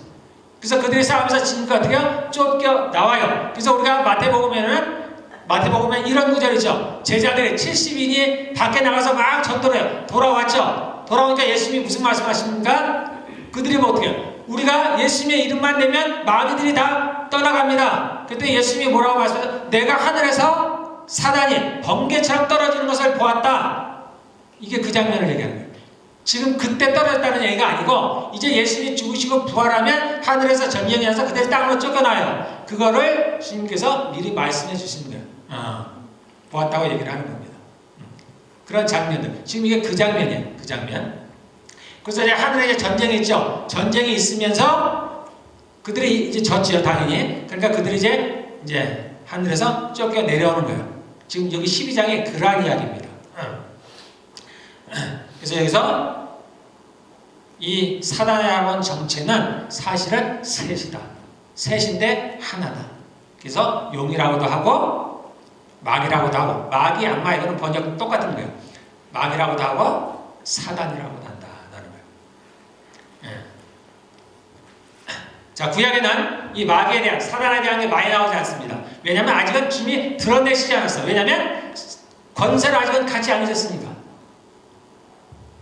그래서 그들이 싸우면서 지니까 어떻게 해요? 쫓겨 나와요. 그래서 우리가 마태복음에 이런 구절이죠. 제자들이 70인이 밖에 나가서 막 전도를 해요. 돌아왔죠. 돌아오니까 예수님이 무슨 말씀하십니까? 그들이 뭐 어떻게 해요? 우리가 예수님의 이름만 내면 마귀들이 다 떠나갑니다. 그때 예수님이 뭐라고 말씀하세요? 내가 하늘에서 사단이 번개처럼 떨어지는 것을 보았다. 이게 그 장면을 얘기하는 거예요. 지금 그때 떨어졌다는 얘기가 아니고 이제 예수님이 죽으시고 부활하면 하늘에서 전쟁이 와서 그때 땅으로 쫓겨나요. 그거를 주님께서 미리 말씀해 주시는 거예요. 보았다고 얘기를 하는 겁니다. 그런 장면들. 지금 이게 그 장면이에요. 그 장면. 그래서 이제 하늘에 이제 전쟁이 있죠. 전쟁이 있으면서 그들이 이제 졌지요, 당연히. 그러니까 그들이 이제 하늘에서 쫓겨 내려오는 거예요. 지금 여기 12장에 그러한 이야기입니다. 그래서 여기서 이 사단의 학원 정체는 사실은 셋이다. 셋인데 하나다. 그래서 용이라고도 하고 마귀라고도 하고 마귀, 악마 이거는 번역 똑같은 거예요. 마귀라고도 하고 사단이라고도 한다는 거예요. 자, 구약에는 이 마귀에 대한 사단에 대한 게 많이 나오지 않습니다. 왜냐하면 아직은 주님이 드러내시지 않았어요. 왜냐하면 권세를 아직은 갖지 않으셨으니까.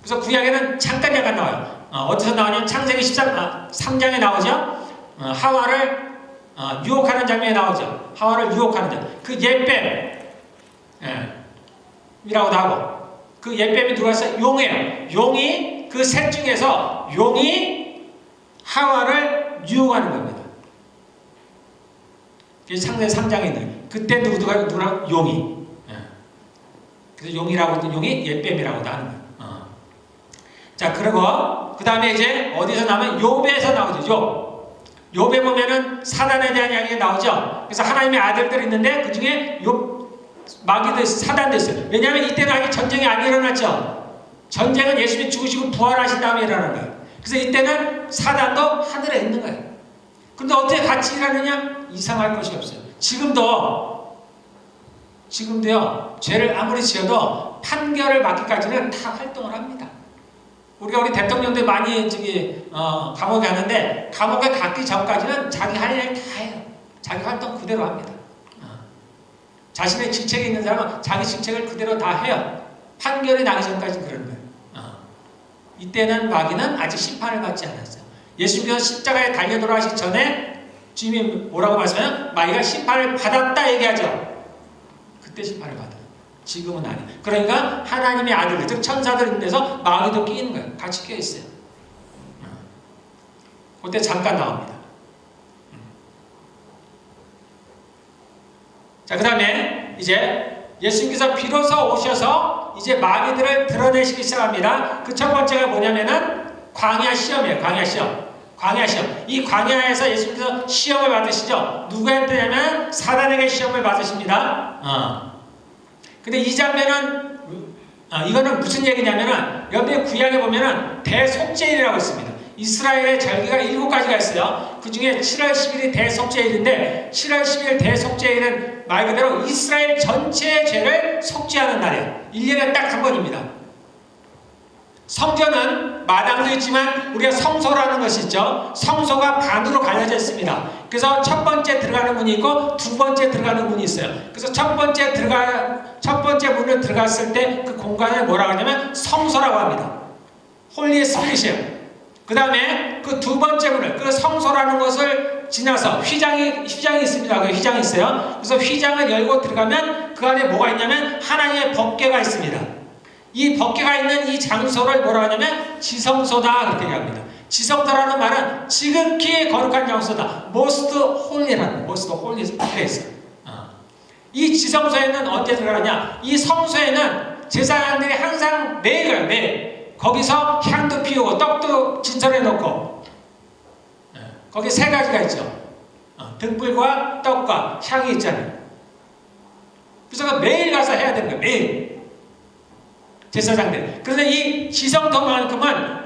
그래서 구약에는 잠깐 나와요. 어디서 나오냐면 창세기 3장에 나오죠. 하와를 유혹하는 장면에 나오죠. 하와를 유혹하는 장면. 그 옛뱀이라고도 하고 그 옛뱀이 누구였어요? 용이에요. 용이 그 셋 중에서 용이 하와를 유혹하는 겁니다. 그게 창세기 3장에 있는 그때 누구라고? 용이. 그래서 용이라고 용이 옛뱀이라고도 하는 거예요. 자, 그리고 그 다음에 이제 어디서 나오면 욥에서 나오죠. 욥에 보면은 사단에 대한 이야기가 나오죠. 그래서 하나님의 아들들이 있는데 그 중에 마귀도 사단도 있어요. 왜냐하면 이때는 아직 전쟁이 안 일어났죠. 전쟁은 예수님이 죽으시고 부활하신 다음에 일어나는 거예요. 그래서 이때는 사단도 하늘에 있는 거예요. 그런데 어떻게 같이 일하느냐? 이상할 것이 없어요. 지금도요, 죄를 아무리 지어도 판결을 받기까지는 다 활동을 합니다. 우리 대통령들 많이 감옥에 가는데 감옥에 갔기 전까지는 자기 할 일 다 해요. 자기 활동 그대로 합니다. 자신의 직책이 있는 사람은 자기 직책을 그대로 다 해요. 판결이 나기 전까지 그러는 거예요. 이때는 마귀는 아직 심판을 받지 않았어요. 예수님께서 십자가에 달려 돌아가시기 전에 주님이 뭐라고 말씀하세요? 마귀가 심판을 받았다 얘기하죠. 그때 심판을 받아요. 지금은 아니에요. 그러니까 하나님의 아들들, 즉 천사들 있는 데서 마귀도 끼는 거예요. 같이 껴있어요. 그때 잠깐 나옵니다. 자, 그 다음에 이제 예수님께서 비로소 오셔서 이제 마귀들을 드러내시기 시작합니다. 그 첫 번째가 뭐냐면은 광야 시험이에요. 광야 시험. 이 광야에서 예수님께서 시험을 받으시죠. 누구한테냐면 사단에게 시험을 받으십니다. 근데 이 장면은 이거는 무슨 얘기냐면은 여기 구약에 보면은 대속죄일이라고 있습니다. 이스라엘의 절기가 7가지가 있어요. 그 중에 7월 10일이 대속죄일인데 7월 10일 대속죄일은 말 그대로 이스라엘 전체의 죄를 속죄하는 날이에요. 1년에 딱 한 번입니다. 성전은 마당도 있지만 우리가 성소라는 것이 있죠. 성소가 반으로 갈려져 있습니다. 그래서 첫 번째 들어가는 문이 있고 두 번째 들어가는 문이 있어요. 그래서 첫 번째 문을 들어갔을 때 그 공간을 뭐라고 하냐면 성소라고 합니다. 홀리 스피릿이에요. 그 다음에 그 두 번째 문을, 그 성소라는 것을 지나서 휘장이 있습니다. 그 휘장이 있어요. 그래서 휘장을 열고 들어가면 그 안에 뭐가 있냐면 하나님의 법궤가 있습니다. 이 법궤가 있는 이 장소를 뭐라고 하냐면 지성소다 그렇게 얘기합니다. 지성소라는 말은 지극히 거룩한 장소다. most holy라는 most holy place. 이 지성소에는 언제 들어가냐? 이 성소에는 제사장들이 항상 매일 가요. 매일. 거기서 향도 피우고 떡도 진설해 놓고 거기 세 가지가 있죠. 등불과 떡과 향이 있잖아요. 그래서 매일 가서 해야 되는 거예요. 매일. 제사장들. 그런데 이 지성소만큼은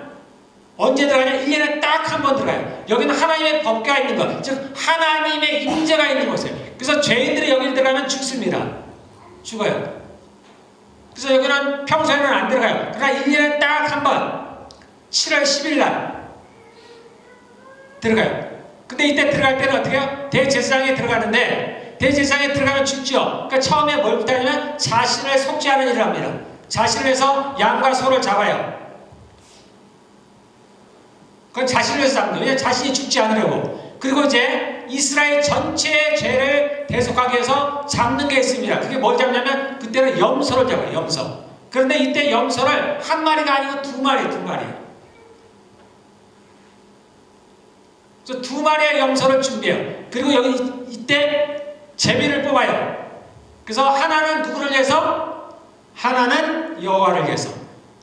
언제 들어가냐? 1년에 딱 한 번 들어가요. 여기는 하나님의 법궤가 있는 것, 즉 하나님의 임재가 있는 곳이에요. 그래서 죄인들이 여기 들어가면 죽습니다. 죽어요. 그래서 여기는 평소에는 안 들어가요. 그러나 1년에 딱 한 번 7월 10일 날 들어가요. 근데 이때 들어갈 때는 어떻게 해요? 대제사장에 들어가는데 대제사장에 들어가면 죽죠. 그러니까 처음에 뭘 부탁하냐면 자신을 속죄하는 일을 합니다. 자신을 해서 양과 소를 잡아요. 그건 자신을 위해서 잡는 거예요. 왜냐하면 자신이 죽지 않으려고. 그리고 이제 이스라엘 전체의 죄를 대속하기 위해서 잡는 게 있습니다. 그게 뭘 잡냐면 그때는 염소를 잡아요. 염소. 그런데 이때 염소를 한 마리가 아니고 두 마리. 그래서 두 마리의 염소를 준비해요. 그리고 여기 이때 제비를 뽑아요. 그래서 하나는 누구를 위해서? 하나는 여호와를 위해서.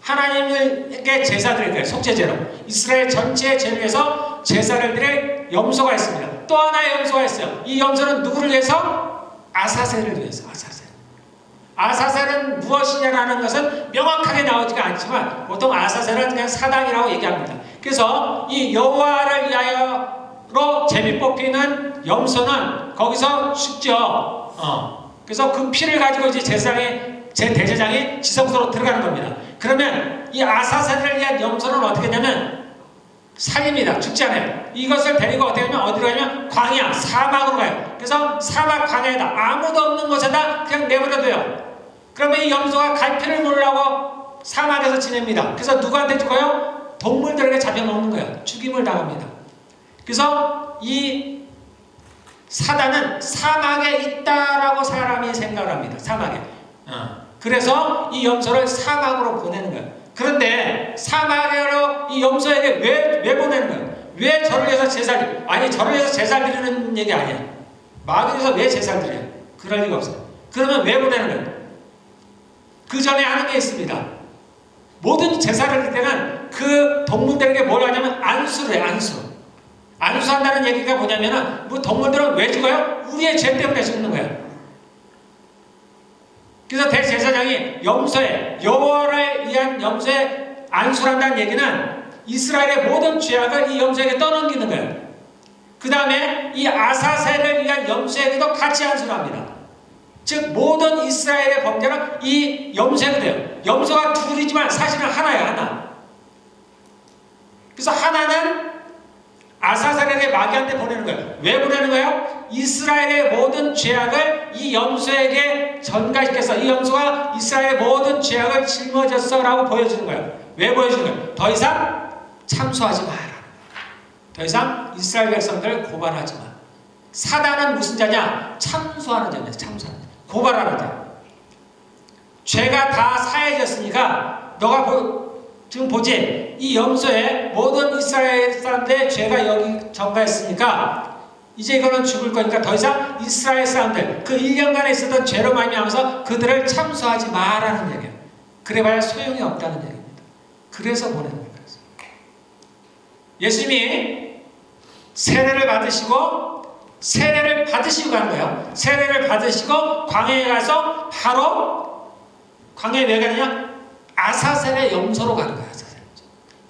하나님에게 제사 드릴 거예요. 속죄제로. 이스라엘 전체의 죄를 위해서 제사를 드릴 염소가 있습니다. 또 하나의 염소가 있어요. 이 염소는 누구를 위해서? 아사셀을 위해서. 아사셀은 무엇이냐라는 것은 명확하게 나오지가 않지만 보통 아사셀은 그냥 사단이라고 얘기합니다. 그래서 이 여호와를 위하여로 제비 뽑히는 염소는 거기서 죽죠. 그래서 그 피를 가지고 이제 대제사장이 지성소로 들어가는 겁니다. 그러면 이 아사셀을 위한 염소는 어떻게 하냐면 살립니다. 죽지 않아요. 이것을 데리고 어떻게 하냐면 어디로 가냐면 광야, 사막으로 가요. 그래서 사막 광야에다 아무도 없는 곳에다 그냥 내버려둬요. 그러면 이 염소가 갈피를 몰라고 사막에서 지냅니다. 그래서 누구한테 죽어요? 동물들에게 잡혀먹는 거예요. 죽임을 당합니다. 그래서 이 사단은 사막에 있다라고 사람이 생각을 합니다. 사막에. 그래서 이 염소를 사막으로 보내는 거예요. 그런데 사막으로 이 염소에게 왜 보내는 거예요? 왜 저를 위해서 제사를? 아니 저를 위해서 제사를 드리는 얘기 아니에요. 마귀에서 왜 제사를 드려요? 그럴 리가 없어요. 그러면 왜 보내는 거예요? 그 전에 하는 게 있습니다. 모든 제사를 드릴 때는 그 동물들에게 뭘 하냐면 안수를 해요. 안수한다는 얘기가 뭐냐면은 뭐 동물들은 왜 죽어요? 우리의 죄 때문에 죽는 거예요. 그래서 대제사장이 염소에 여호와를 위한 염소에 안수를 한다는 얘기는 이스라엘의 모든 죄악을 이 염소에게 떠넘기는 거예요. 그 다음에 이 아사셀을 위한 염소에게도 같이 안수를 합니다. 즉 모든 이스라엘의 범죄는 이 염소에게 돼요. 염소가 둘이지만 사실은 하나예요. 하나. 그래서 하나는 아사셀에게 마귀한테 보내는 거예요. 왜 보내는 거예요? 이스라엘의 모든 죄악을 이 염소에게 전가시켜서 이 염소가 이스라엘의 모든 죄악을 짊어졌어 라고 보여주는 거예요. 왜 보여주는 거예요? 더 이상 참소하지 마라. 더 이상 이스라엘 백성들을 고발하지 마. 사단은 무슨 자냐? 참소하는 자입니다. 참소하는 자. 고발하는 자. 죄가 다 사해졌으니까 너가 지금 보지, 이 염소에 모든 이스라엘 사람들의 죄가 여기 전가했으니까 이제 이거는 죽을 거니까 더 이상 이스라엘 사람들 그 1년간에 있었던 죄로 말미암아서 그들을 참소하지 마라는 얘기예요. 그래봐야 소용이 없다는 얘기입니다. 그래서 보내는 거예요. 예수님이 세례를 받으시고 가는 거예요. 세례를 받으시고 광야에 가서 바로 광야에 왜 가느냐? 아사셀의 염소로 가는 거예요.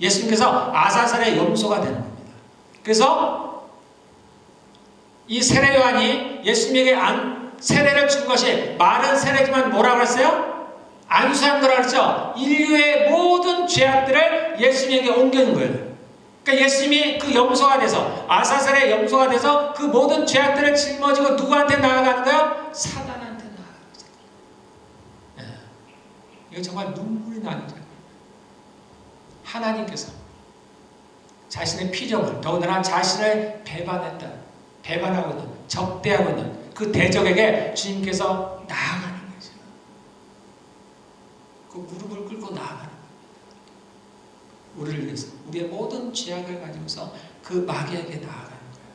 예수님께서 아사셀의 염소가 되는 겁니다. 그래서 이 세례 요한이 예수님에게 세례를 준 것이 마른 세례지만 뭐라고 했어요? 안수한 거라 그랬죠. 인류의 모든 죄악들을 예수님에게 옮겨준 거예요. 그러니까 예수님이 그 염소가 돼서, 아사셀의 염소가 돼서 그 모든 죄악들을 짊어지고 누구한테 나아가는 거예요? 사단한테 나아가는 거예요. 이거 정말 눈물이 나는 거예요. 하나님께서 자신의 피조물, 더군다나 자신을 배반하고 있는, 적대하고 있는 그 대적에게 주님께서 나아가는 거죠. 그 무릎을 꿇고 나아가는 거예요. 우리를 위해서, 우리의 모든 죄악을 가지고서 그 마귀에게 나아가는 거예요.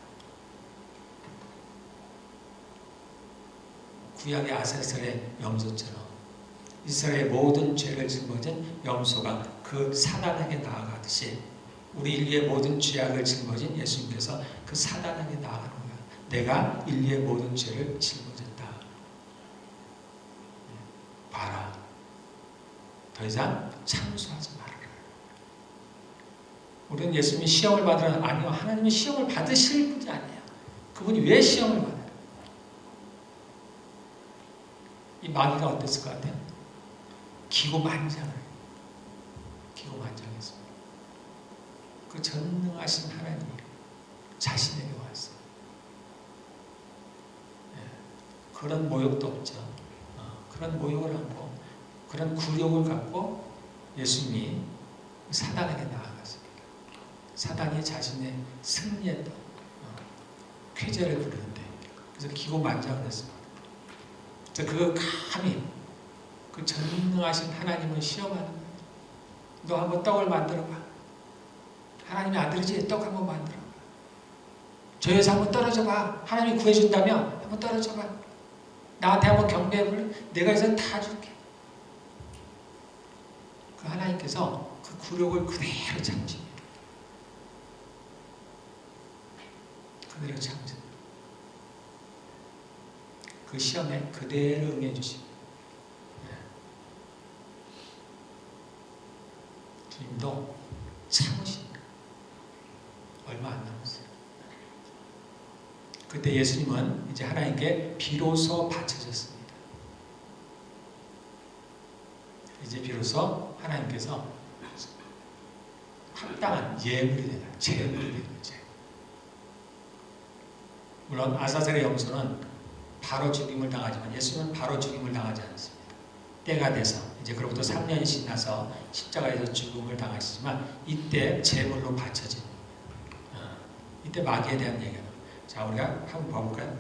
구약의 아사셀의 염소처럼 이스라엘의 모든 죄를 짊어진 염소가 그 사단에게 나아가듯이 우리 인류의 모든 죄악을 짊어진 예수님께서 그 사단에게 나아가는 거예요. 내가 인류의 모든 죄를 짊어졌다. 봐라. 더 이상 참수하지 말아라. 우리는 예수님이 시험을 받으라. 아니요. 하나님은 시험을 받으실 분이 아니에요. 그분이 왜 시험을 받아요? 이 마귀가 어땠을 것 같아요? 기고만장했습니다. 그 전능하신 하나님이 자신에게 왔어요. 그런 모욕도 없죠. 그런 모욕을 하고 그런 굴욕을 갖고 예수님이 사단에게 나아갔습니다. 사단이 자신의 승리했던 쾌재를 부르는데 그래서 기고만장을 했습니다. 그래서 그거 감히 그 전능하신 하나님을 시험하는 거예요. 너 한번 떡을 만들어봐. 하나님의 아들이지, 떡 한번 만들어. 저에서 한번 떨어져봐. 하나님이 구해준다면 한번 떨어져봐. 나한테 한번 경배해볼래? 내가 해서 다 줄게. 그 하나님께서 그 굴욕을 그대로 참으십니다. 그대로 참으십니다. 그 시험에 그대로 응해주십니다. 주님도 참으십니다. 얼마 안 남았어요. 그때 예수님은 이제 하나님께 비로소 바쳐졌습니다. 이제 비로소 하나님께서 합당한 예물이 되는, 제물이 되는 거죠. 물론 아사셀의 염소는 바로 죽임을 당하지만 예수님은 바로 죽임을 당하지 않습니다. 때가 돼서 이제 그로부터 3년이 지나서 십자가에서 죽음을 당하시지만 이때 제물로 바쳐진 이때 마귀에 대한 얘기가 나와요. 자, 우리가 한번 봐볼까요?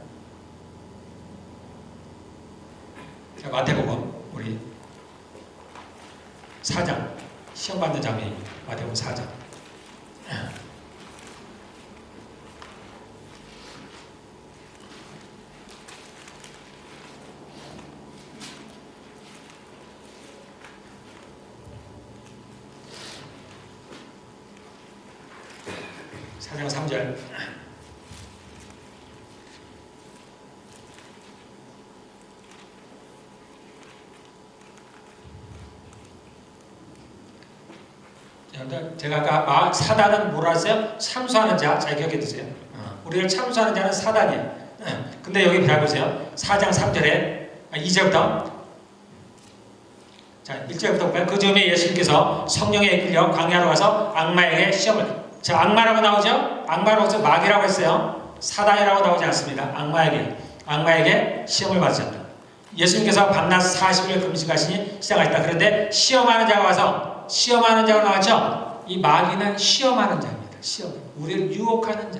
자, 마태복음 우리 4장 시험 받는 장면입니다. 마태복음 4장 4장 3절 제가 아까 사단은 뭐라 했어요? 참수하는 자. 잘 기억해 두세요. 우리를 참수하는 자는 사단이에요. 근데 여기 보세요. 4장 3절에 2절부터 자 1절부터 볼까요? 그 즈음에 예수님께서 성령에 이끌려 광야로 가서 악마에게 시험을 자 악마라고 나오죠? 악마라고 해서 마귀라고 했어요. 사단이라고 나오지 않습니다. 악마에게 시험을 받으셨다. 예수님께서 밤낮 40일 금식하시니 시작하셨다. 그런데 시험하는 자가 와서 시험하는 자가 나왔죠? 이 마귀는 시험하는 자입니다. 우리를 유혹하는 자.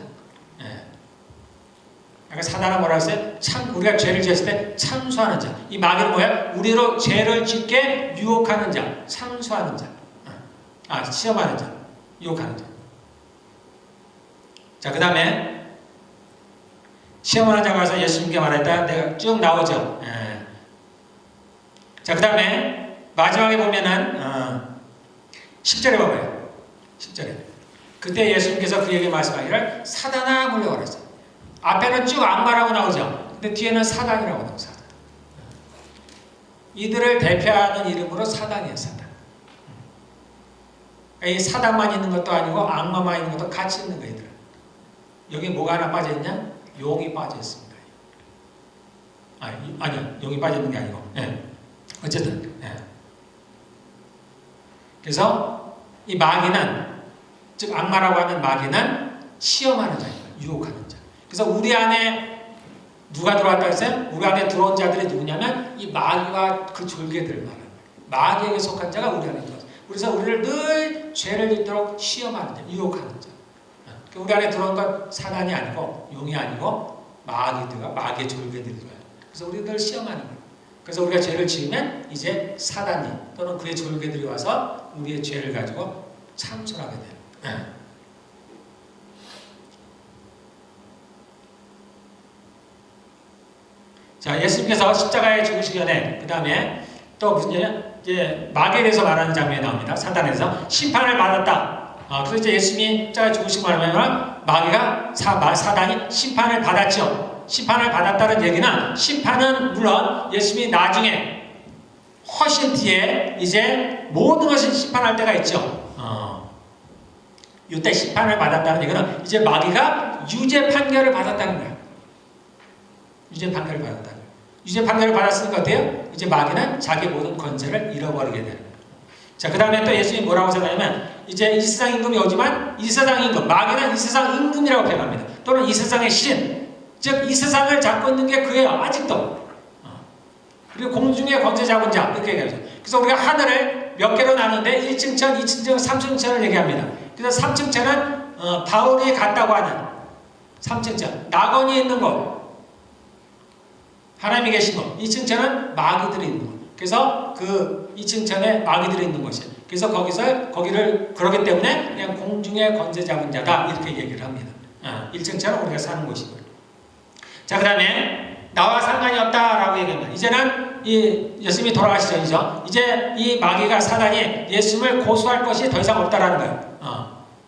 아까 사단은 뭐라고 했어요? 우리가 죄를 지었을 때 참수하는 자. 이 마귀는 뭐예요? 우리로 죄를 짓게 유혹하는 자. 참수하는 자. 시험하는 자. 유혹하는 자. 자, 그 다음에 시험하는 자가 와서 예수님께 말했다. 내가 쭉 나오죠. 자, 그 다음에 마지막에 보면은 10절에 봐봐요. 10절에. 그때 예수님께서 그에게 말씀하기를 사단아 물러가라 했어요. 앞에는 쭉 악마라고 나오죠. 근데 뒤에는 사단이라고 나오죠. 사단. 이들을 대표하는 이름으로 사단이에요. 사단. 이 사단만 있는 것도 아니고 악마만 있는 것도 같이 있는 거예요. 여기 뭐가 하나 빠져있냐? 용이 빠져있습니다. 아니요. 용이 빠져있는 게 아니고 어쨌든 그래서 이 마귀는, 즉 악마라고 하는 마귀는 시험하는 자예요. 유혹하는 자. 그래서 우리 안에 누가 들어왔다 했어요? 우리 안에 들어온 자들이 누구냐면 이 마귀와 그 졸개들 말하는 거예요. 마귀에게 속한 자가 우리 안에 들어왔어요. 그래서 우리를 늘 죄를 짓도록 시험하는 자, 유혹하는 자. 우리 안에 들어온 건 사단이 아니고 용이 아니고 마귀들과 마귀의 졸개들이 들어와요. 그래서 우리를 늘 시험하는 거예요. 그래서 우리가 죄를 지으면 이제 사단이 또는 그의 졸개들이 와서 우리의 죄를 가지고 참sol하게 돼요. 자, 예수님께서 십자가에 죽으시기 전에 그 다음에 또 무슨 얘기냐? 이제 마귀에 대해서 말하는 장면이 나옵니다. 사단에서 심판을 받았다. 그래서 이제 예수님이 십자가에 죽으시고 말하면 마귀가 사단이 심판을 받았죠. 심판을 받았다는 얘기는, 심판은 물론 예수님이 나중에 훨씬 뒤에 이제 모든 것을 심판할 때가 있죠. 이때 심판을 받았다는 얘기는 이제 마귀가 유죄 판결을 받았다는 거예요. 유죄 판결을 받았다는 거예요. 유죄 판결을 받았으니까 어때요? 이제 마귀는 자기 모든 권세를 잃어버리게 되는 거예요. 자, 그 다음에 또 예수님이 뭐라고 생각하냐면, 이제 이 세상 임금이 오지만 이 세상 임금, 마귀는 이 세상 임금이라고 표현합니다. 또는 이 세상의 신, 즉 이 세상을 잡고 있는 게 그예요. 아직도. 그리고 공중의 권세 잡은 자, 이렇게 얘기하죠. 그래서 우리가 하늘을 몇 개로 나누는데 1층천, 2층천, 3층천을 얘기합니다. 그래서 3층천은 바울이 갔다고 하는 3층천, 낙원이 있는 곳, 하나님이 계신 곳. 2층천은 마귀들이 있는 곳. 그래서 그 2층천에 마귀들이 있는 곳이에요. 그래서 거기를 그러기 때문에 그냥 공중의 권세 잡은 자다, 이렇게 얘기를 합니다. 1층천은 우리가 사는 곳이고. 자, 그 다음에 나와 상관이 없다라고 얘기합니다. 이제는 이 예수님이 돌아가시 전이죠. 이제 이 마귀가, 사단이 예수님을 고소할 것이 더 이상 없다라는 거예요.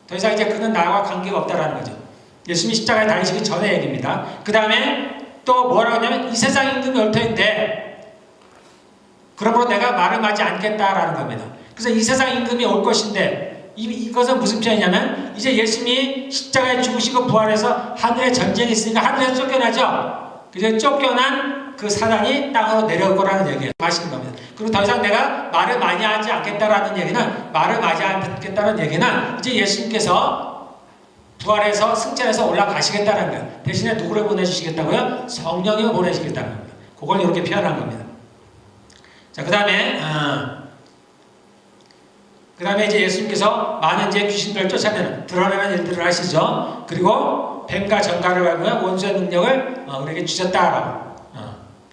더 이상 이제 그는 나와 관계가 없다라는 거죠. 예수님이 십자가에 다니시기 전의 얘기입니다. 그 다음에 또 뭐라고 하냐면, 이 세상 임금이 올 터인데 그러므로 내가 말을 하지 않겠다라는 겁니다. 그래서 이 세상 임금이 올 것인데, 이것은 무슨 표현이냐면, 이제 예수님이 십자가에 죽으시고 부활해서 하늘에 전쟁이 있으니까 하늘에서 쫓겨나죠. 그래서 쫓겨난 그 사단이 땅으로 내려올 거라는 얘기예요. 마시는 겁니다. 그리고 더 이상 내가 말을 많이 하지 않겠다라는 얘기는, 말을 많이 않겠다는 얘기는 이제 예수님께서 부활해서 승천해서 올라가시겠다는 거예요. 대신에 누구를 보내주시겠다고요? 성령을 보내시겠다는 겁니다. 그걸 이렇게 표현한 겁니다. 자, 그 다음에 이제 예수님께서 많은 이제 귀신들을 쫓아내는, 드러내는 일들을 하시죠. 그리고 뱀과 전갈을 밟으면 원수의 능력을 우리에게 주셨다라고,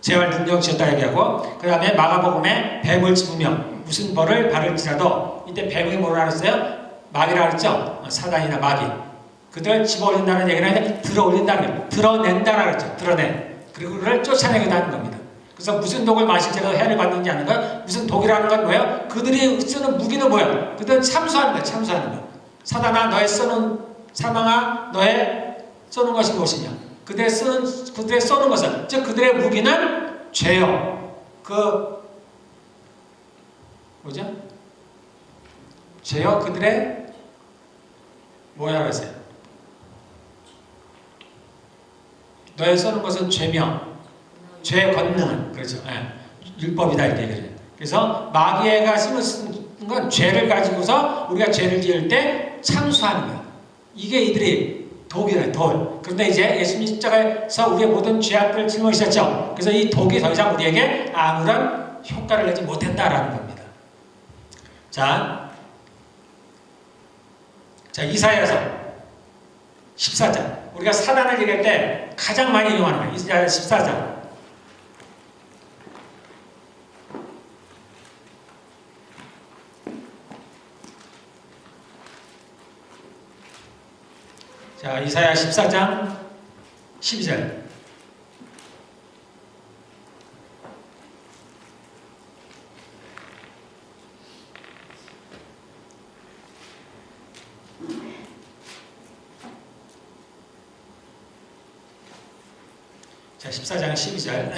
재활 능력 주셨다 얘기하고, 그 다음에 마가복음에 뱀을 집으며 무슨 벌을 받을지라도, 이때 뱀이 뭐라 그랬어요? 마귀라 그랬죠. 사단이나 마귀. 그들을 집어올린다는 얘기는 아니라 들어올린다는 거예요. 드러낸다라고 그랬죠. 드러내. 그리고 그를 쫓아내기도 하는 겁니다. 그래서 무슨 독을 마실 때도 해를 받는지 아는 거예요. 무슨 독이라는 건 뭐예요? 그들이 쓰는 무기는 뭐예요? 그들은 참수하는 거예요. 참수하는 거예요. 사단아, 너의 쏘는, 사망아, 너의 쏘는 것이 무엇이냐? 그들의 쏘는 것은, 즉 그들의 무기는 죄요. 뭐죠? 죄요. 그들의 뭐라고 했어요? 너의 쏘는 것은 죄며 죄의 권능은, 그렇죠. 율법이다, 이렇게 얘기해요. 그래서 마귀가 쓰는 건 죄를 가지고서 우리가 죄를 지을 때 참수하는 거야. 이게 이들이 독이래, 돌. 그런데 이제 예수님 십자가에서 우리의 모든 죄악들을 짊어지셨죠. 그래서 이 독이 더 이상 우리에게 아무런 효과를 내지 못했다라는 겁니다. 자, 이사야서 14장. 우리가 사단을 얘기할 때 가장 많이 이용하는 거예요. 이사야 14장. 자, 이사야 14장 12절. 자, 14장 12절.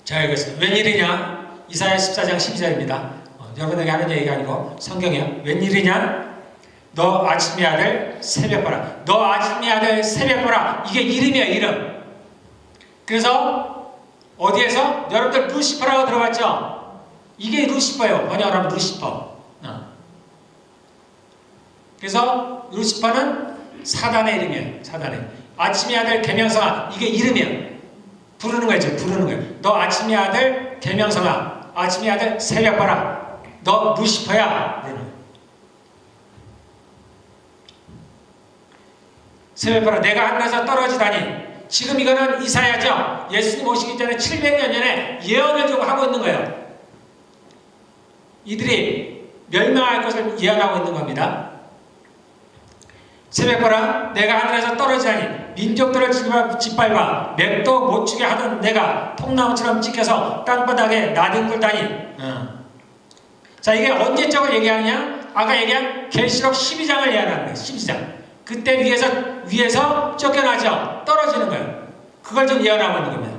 자, 읽겠습니다. 웬일이냐? 이사야 14장 12절입니다. 여러분에게 하는 얘기가 아니고 성경이에요. 웬일이냐? 너 아침의 아들 새벽보라. 너 아침의 아들 새벽보라. 이게 이름이야, 이름. 그래서 어디에서? 여러분들 루시퍼라고 들어봤죠? 이게 루시퍼예요. 번역을 하면 루시퍼. 그래서 루시퍼는 사단의 이름이에요. 사단의. 아침의 아들 계명성아, 이게 이름이에요. 부르는 거죠. 부르는 거예요. 너 아침의 아들 계명성아, 아침의 아들 새벽바라, 너 루시퍼야. 새벽바라, 내가 하늘에서 떨어지다니. 지금 이거는 이사야죠. 예수님 오시기 전에 700년 전에 예언을 좀 하고 있는 거예요. 이들이 멸망할 것을 예언하고 있는 겁니다. 새벽바라, 내가 하늘에서 떨어지다니. 민족들을 짓밟아 맥도 못 추게 하던 내가 통나무처럼 찍혀서 땅바닥에 나뒹굴다니. 자, 이게 언제적을 얘기하느냐? 아까 얘기한 계시록 12장을 얘기하는 거예요. 12장. 그때 위에서 쫓겨나죠. 떨어지는 거예요. 그걸 좀 예언하고 있는 겁니다.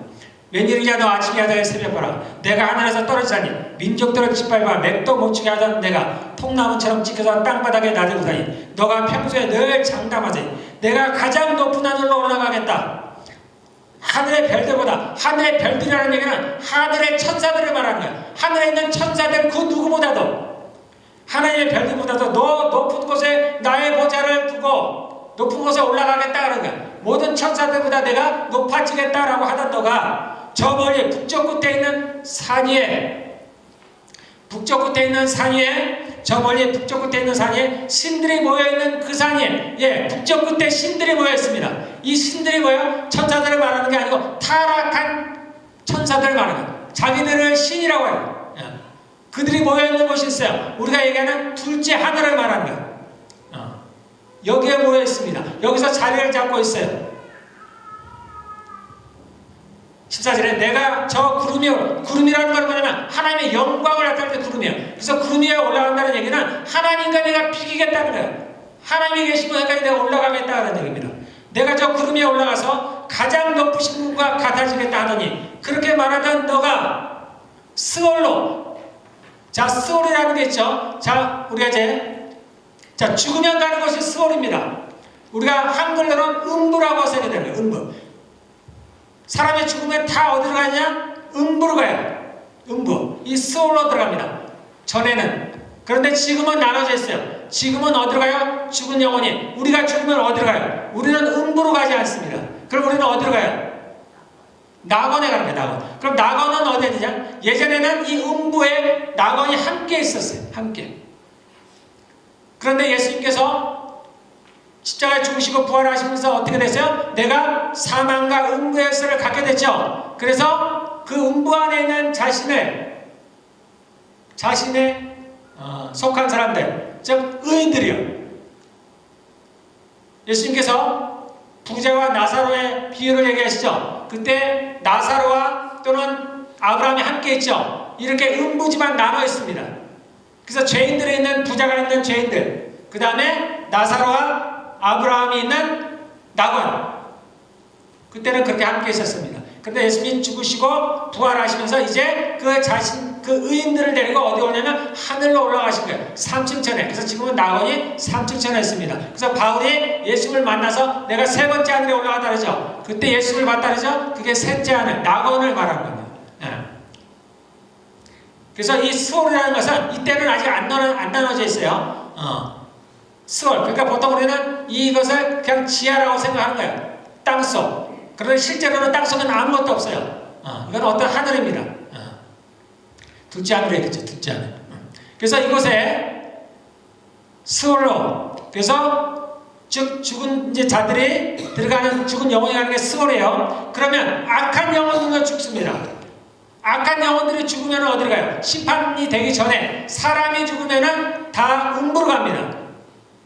웬일이냐 너 아침이 아들 새벽바라, 내가 하늘에서 떨어지다니. 민족들을 짓밟아 맥도 못 추게 하던 내가 통나무처럼 찍혀서 땅바닥에 나들다니. 너가 평소에 늘 장담하지. 내가 가장 높은 하늘로 올라가겠다. 하늘의 별들보다. 하늘의 별들이라는 얘기는 하늘의 천사들을 말하는 거야. 하늘에 있는 천사들 그 누구보다도, 하나님의 별들보다도 너 높은 곳에 나의 보좌를 두고 높은 곳에 올라가겠다 그런 거야. 모든 천사들보다 내가 높아지겠다라고 하던 너가 저 멀리 북쪽 끝에 있는 산 위에, 저 멀리 북쪽 끝에 있는 산 위에 신들이 모여있는 그 산 위에, 북쪽 끝에 신들이 모여있습니다. 이 신들이 뭐예요? 천사들을 말하는 게 아니고 타락한 천사들을 말하는 거예요. 자기들을 신이라고 해요. 그들이 모여있는 곳이 있어요. 우리가 얘기하는 둘째 하늘을 말하는 거예요. 여기에 모여있습니다. 여기서 자리를 잡고 있어요. 14절에 내가 저 구름이라는 건 뭐냐면 하나님의 영광을 나타낼 때 구름이에요. 그래서 구름 위에 올라간다는 얘기는 하나님과 내가 비기겠다는 거예요. 하나님이 계신 곳까지 내가 올라가겠다는 얘기입니다. 내가 저 구름 위에 올라가서 가장 높으신 분과 같아지겠다 하더니, 그렇게 말하던 너가 스올로, 자, 스올이라는 게 있죠. 자, 우리가 이제, 자, 죽으면 가는 곳이 스올입니다. 우리가 한글로는 음부라고 써야 되는 거예요. 음부. 사람이 죽으면 다 어디로 가냐? 음부로 가요. 음부. 이 스올로 들어갑니다. 전에는. 그런데 지금은 나눠져 있어요. 지금은 어디로 가요? 죽은 영혼이. 우리가 죽으면 어디로 가요? 우리는 음부로 가지 않습니다. 그럼 우리는 어디로 가요? 낙원에 가는 거예요. 낙원. 그럼 낙원은 어디에 있느냐? 예전에는 이 음부에 낙원이 함께 있었어요. 함께. 그런데 예수님께서 십자가에 죽으시고 부활하시면서 어떻게 됐어요? 내가 사망과 음부의 열쇠를 갖게 됐죠. 그래서 그 음부 안에 있는 자신의 속한 사람들, 즉 의인들이요. 예수님께서 부자와 나사로의 비유를 얘기하시죠. 그때 나사로와 또는 아브라함이 함께 있죠. 이렇게 음부지만 나눠 있습니다. 그래서 죄인들에 있는, 부자가 있는 죄인들, 그 다음에 나사로와 아브라함이 있는 낙원, 그때는 그렇게 함께 있었습니다. 근데 예수님이 죽으시고 부활하시면서 이제 그 의인들을 데리고 어디 오냐면 하늘로 올라가신 거예요. 3층천에. 그래서 지금은 낙원이 3층천에 있습니다. 그래서 바울이 예수님을 만나서 내가 세 번째 하늘에 올라갔다 그러죠. 그때 예수님을 봤다 그러죠. 그게 셋째 하늘, 낙원을 말하는 겁니다. 그래서 이 스월이라는 것은 이때는 아직 안 나눠져 있어요. 스월. 그러니까 보통 우리는 이것을 그냥 지하라고 생각하는 거예요. 땅속. 그런데 실제로는 땅속에는 아무것도 없어요. 이건 어떤 하늘입니다. 둘째 하늘이겠죠. 둘째 하늘. 그래서 이곳에 스월로, 그래서 즉 죽은 이제 자들이 들어가는, 죽은 영혼이 가는 게 스월이에요. 그러면 악한 영혼들은 죽습니다. 악한 영혼들이 죽으면 어디로 가요? 심판이 되기 전에 사람이 죽으면 다 음부로 갑니다.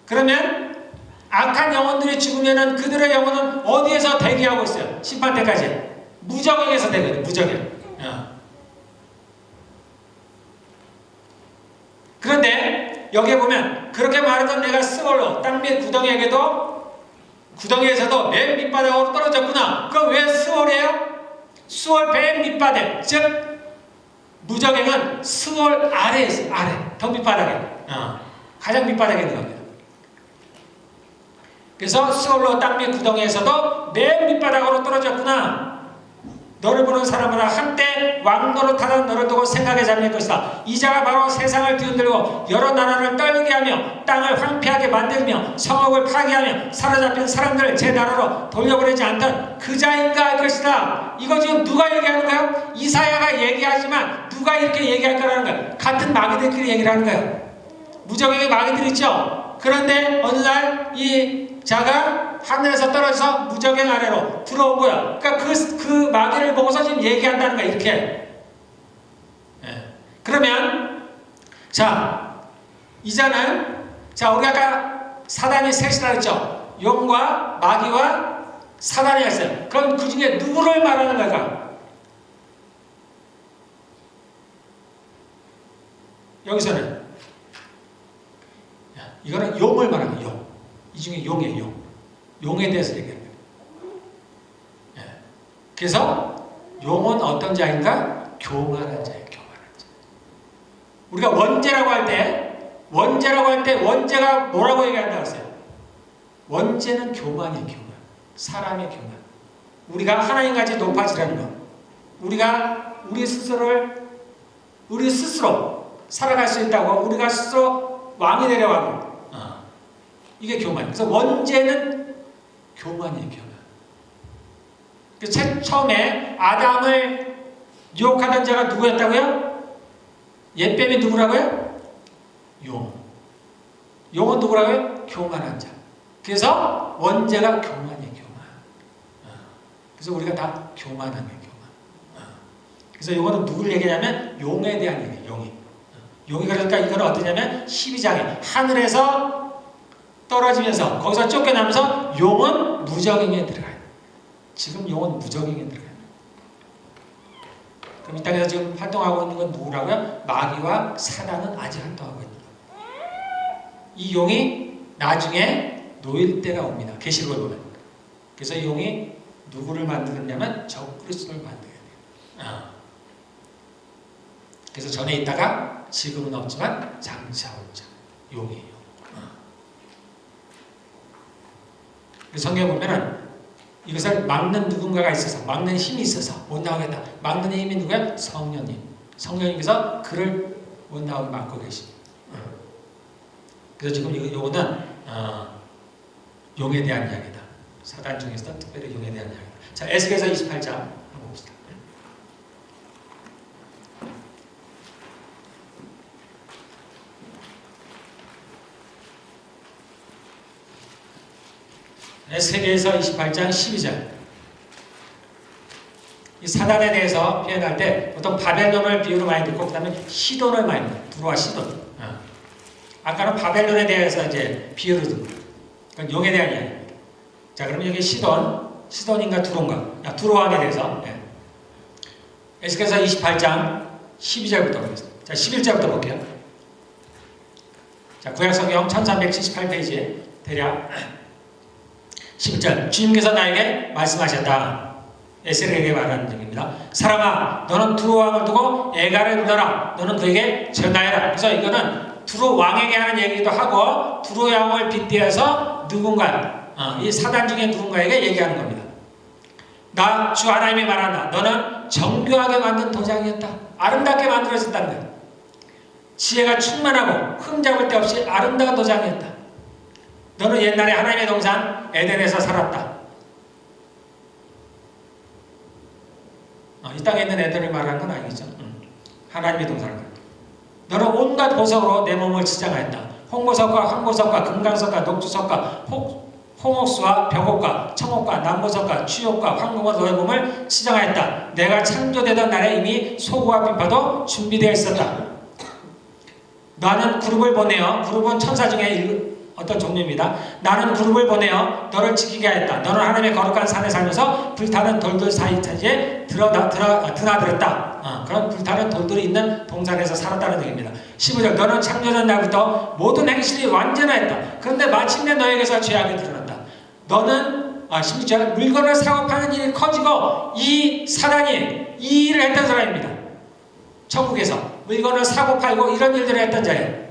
그러면 악한 영혼들이 죽으면 그들의 영혼은 어디에서 대기하고 있어요? 심판 때까지. 무저갱에서 대기해요. 무저갱. 그런데 여기에 보면 그렇게 말하던 내가 스월로, 땅 밑 구덩이에서도 맨 밑바닥으로 떨어졌구나. 그럼 왜 스월이에요? 스월 맨 밑바닥, 즉 무저갱은 스월 아래에 있어요. 아래, 더 밑바닥에, 가장 밑바닥에 있는 겁니다. 그래서 스월로 땅 밑 구덩이에서도 맨 밑바닥으로 떨어졌구나. 너를 보는 사람마다 한때 왕노릇하던 너를 두고 생각에 잠길 것이다. 이 자가 바로 세상을 뒤흔들고 여러 나라를 떨게 하며 땅을 황폐하게 만들며 성읍을 파괴하며 사로잡힌 사람들을 제 나라로 돌려보내지 않던 그 자인가 할 것이다. 이거 지금 누가 얘기하는 거예요? 이사야가 얘기하지만 누가 이렇게 얘기할 거라는 거예요? 같은 마귀들끼리 얘기를 하는 거예요. 무적에게 마귀들 있죠? 그런데 어느 날 이 자가 하늘에서 떨어져서 무적의 아래로 들어온 거야. 그러니까 그 마귀를 보고서 지금 얘기한다는 거야. 이렇게. 예. 그러면 자, 이자는 우리가 아까 사단이 셋이라 했죠. 용과 마귀와 사단이 있어요. 그럼 그 중에 누구를 말하는 걸까? 여기서는 이거는 용을 말하는 거예요. 용. 이 중에 용이에요. 용. 용에 대해서 얘기하는 거예요. 예. 그래서 용은 어떤 자인가? 교만한 자예요. 교만한 자. 우리가 원죄라고 할 때 원죄가 뭐라고 얘기한다고 했어요? 원죄는 교만이에요. 교만. 사람의 교만. 우리가 하나님까지 높아지라는 것. 우리가 우리 스스로 살아갈 수 있다고, 우리가 스스로 왕이 되려고 이게 교만. 그래서 원죄는 교만이에요. 교만. 그래서 처음에 아담을 유혹하던 자가 누구였다고요? 옛뱀이 누구라고요? 용. 용은 누구라고요? 교만한 자. 그래서 원죄가 교만이에요. 교만. 그래서 우리가 다 교만한 거예요. 교만. 그래서 이거는 누구를 얘기하냐면 용에 대한 얘기예요. 용이 그러니까 이거는 어떠냐면 12장에 하늘에서 떨어지면서 거기서 쫓겨나면서 용은 무적행에 들어가요. 지금 용은 무적행에 들어가요. 그럼 이 땅에서 지금 활동하고 있는 건 누구라고요? 마귀와 사단은 아직 활동하고 있는 거예요. 이 용이 나중에 놓일 때가 옵니다. 계시록을 보면. 그래서 이 용이 누구를 만드느냐면 적그리스도를 만들어야 돼요. 그래서 전에 있다가 지금은 없지만 장차 올 자. 용이에요. 성경에 보면은 이것을 막는 누군가가 있어서, 막는 힘이 있어서 못 나오겠다. 막는 힘이 누구야? 성령님. 성령님께서 그를 못 나오게 막고 계십니다. 그래서 지금 이거는 용에 대한 이야기다. 사단 중에서 특별히 용에 대한 이야기다. 자, 에스겔서 28장 한번 봅시다. 에스겔서 28장 12절. 이 사단에 대해서 표현할 때 보통 바벨론을 비유로 많이 듣고, 그 다음에 시돈을 많이 듣고, 두로와 시돈. 아까는 바벨론에 대해서 이제 비유를 듣고, 그러니까 용에 대한 이야기입니다. 자, 그러면 여기 시돈인가 두로인가? 두로왕에 대해서. 에스겔서 28장 12절부터 보겠습니다. 자, 11절부터 볼게요. 자, 구약성경 1378페이지에 대략 10절. 주님께서 나에게 말씀하셨다. 에스겔에게 말하는 얘기입니다. 사람아, 너는 두로 왕을 두고 애가를 불러라. 너는 그에게 전하여라. 그래서 이거는 두로 왕에게 하는 얘기도 하고, 두로 왕을 빗대어서 누군가, 이 사단 중에 누군가에게 얘기하는 겁니다. 나 주 하나님이 말한다. 너는 정교하게 만든 도장이었다. 아름답게 만들어졌다는 거예요. 지혜가 충만하고 흠잡을 데 없이 아름다운 도장이었다. 너는 옛날에 하나님의 동산 에덴에서 살았다. 이 땅에 있는 에덴을 말하는 건 아니겠죠. 하나님의 동산을 말합니다. 너는 온갖 보석으로 내 몸을 치장하였다. 홍보석과 황보석과 금강석과 녹주석과 홍옥수와 벽옥과 청옥과 남보석과 취옥과 황금으로 너의 몸을 치장하였다. 내가 창조되던 날에 이미 소고와 비파도 준비되어 있었다. 나는 그룹을 보내어, 그룹은 천사 중에 어떤 종류입니다. 나는 그룹을 보내어 너를 지키게 하였다. 너는 하나님의 거룩한 산에 살면서 불타는 돌들 사이에 드나들었다. 그런 불타는 돌들이 있는 동산에서 살았다는 얘기입니다. 15절. 너는 창조된 날부터 모든 행실이 완전하였다. 그런데 마침내 너에게서 죄악이 드러났다. 너는 16절. 물건을 사고 파는 일이 커지고, 이 사단이 이 일을 했던 사람입니다. 천국에서 물건을 사고 팔고 이런 일들을 했던 자예요.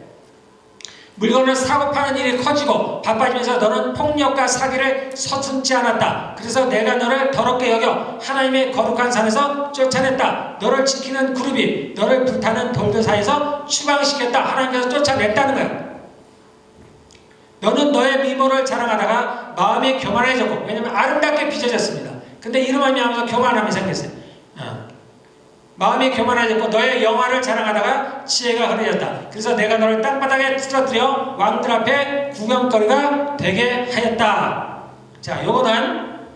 물건을 사고 파는 일이 커지고 바빠지면서 너는 폭력과 사기를 서슴지 않았다. 그래서 내가 너를 더럽게 여겨 하나님의 거룩한 산에서 쫓아냈다. 너를 지키는 그룹이 너를 불타는 돌들 사이에서 추방시켰다. 하나님께서 쫓아냈다는 거야. 너는 너의 미모를 자랑하다가 마음이 교만해졌고, 왜냐하면 아름답게 빚어졌습니다. 근데 이름하며 하면서 교만함이 생겼어요. 마음이 교만해졌고 너의 영화를 자랑하다가 지혜가 흐려졌다. 그래서 내가 너를 땅바닥에 쓰러뜨려 왕들 앞에 구경거리가 되게 하였다. 자, 요거는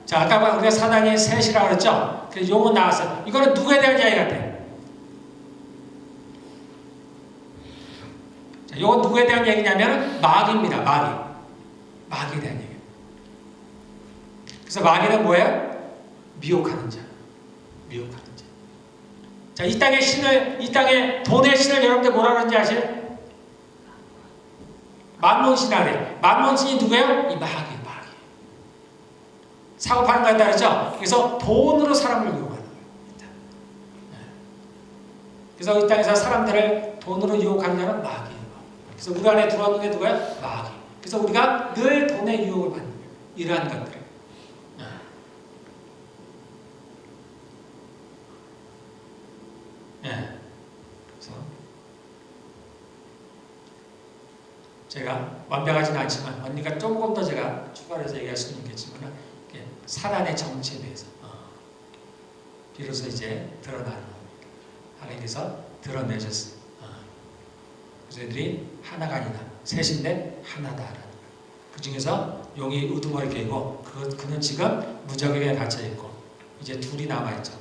자, 아까 우리가 사단이 셋이라고 그랬죠? 그래서 요거 나왔어요. 이거는 누구에 대한 이야기 같아요? 자, 요거 누구에 대한 얘기냐면 마귀입니다. 마귀에 대한 얘기. 그래서 마귀는 뭐예요? 미혹하는 자. 미혹하는 자. 자, 이 땅의 신을, 이 땅의 돈의 신을 여러분들 뭐라 그러는지 아세요? 만몬신이라 그래요. 만몬신이 누구예요? 이 마귀. 사고 파는 거에 따르죠. 그래서 돈으로 사람을 유혹하는 거예요. 그래서 이 땅에서 사람들을 돈으로 유혹하는 자는 마귀예요. 그래서 우리 안에 들어오는 게 누구야? 마귀. 그래서 우리가 늘 돈의 유혹을 받는 거예요. 이러한 것들. 그래서 제가 완벽하지는 않지만 언니가 조금 더 제가 추가해서 얘기할 수는 있겠지만 사단의 정체에 대해서 비로소 이제 드러나는 겁니다. 하나님께서 드러내셨어요. 그래서 애들이 하나가 아니다. 셋인데 하나다라는 거예요. 그 중에서 용이 우두머리 개고 그는 지금 무적에게 갇혀 있고 이제 둘이 남아 있죠.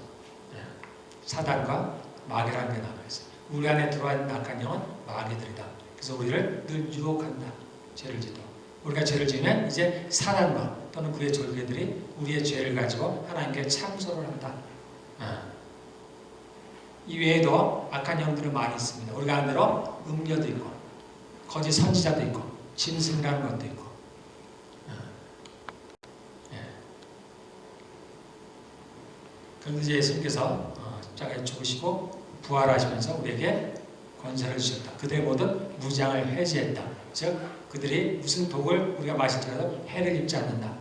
사단과 마귀라는 게 남아있어요. 우리 안에 들어와 있는 악한 영은 마귀들이다. 그래서 우리를 늘 유혹한다. 죄를 짓도록. 우리가 죄를 지으면 이제 사단과 또는 그의 졸개들이 우리의 죄를 가지고 하나님께 참소를 한다. 이 외에도 악한 영들은 많이 있습니다. 우리가 아는 대로 음녀도 있고 거짓 선지자도 있고 짐승이라는 것도 있고 그런데 이제 예수님께서 십자가에 죽으시고 부활하시면서 우리에게 권세를 주셨다. 그들의 모든 무장을 해제했다. 즉 그들이 무슨 독을 우리가 마실지라도 해를 입지 않는다.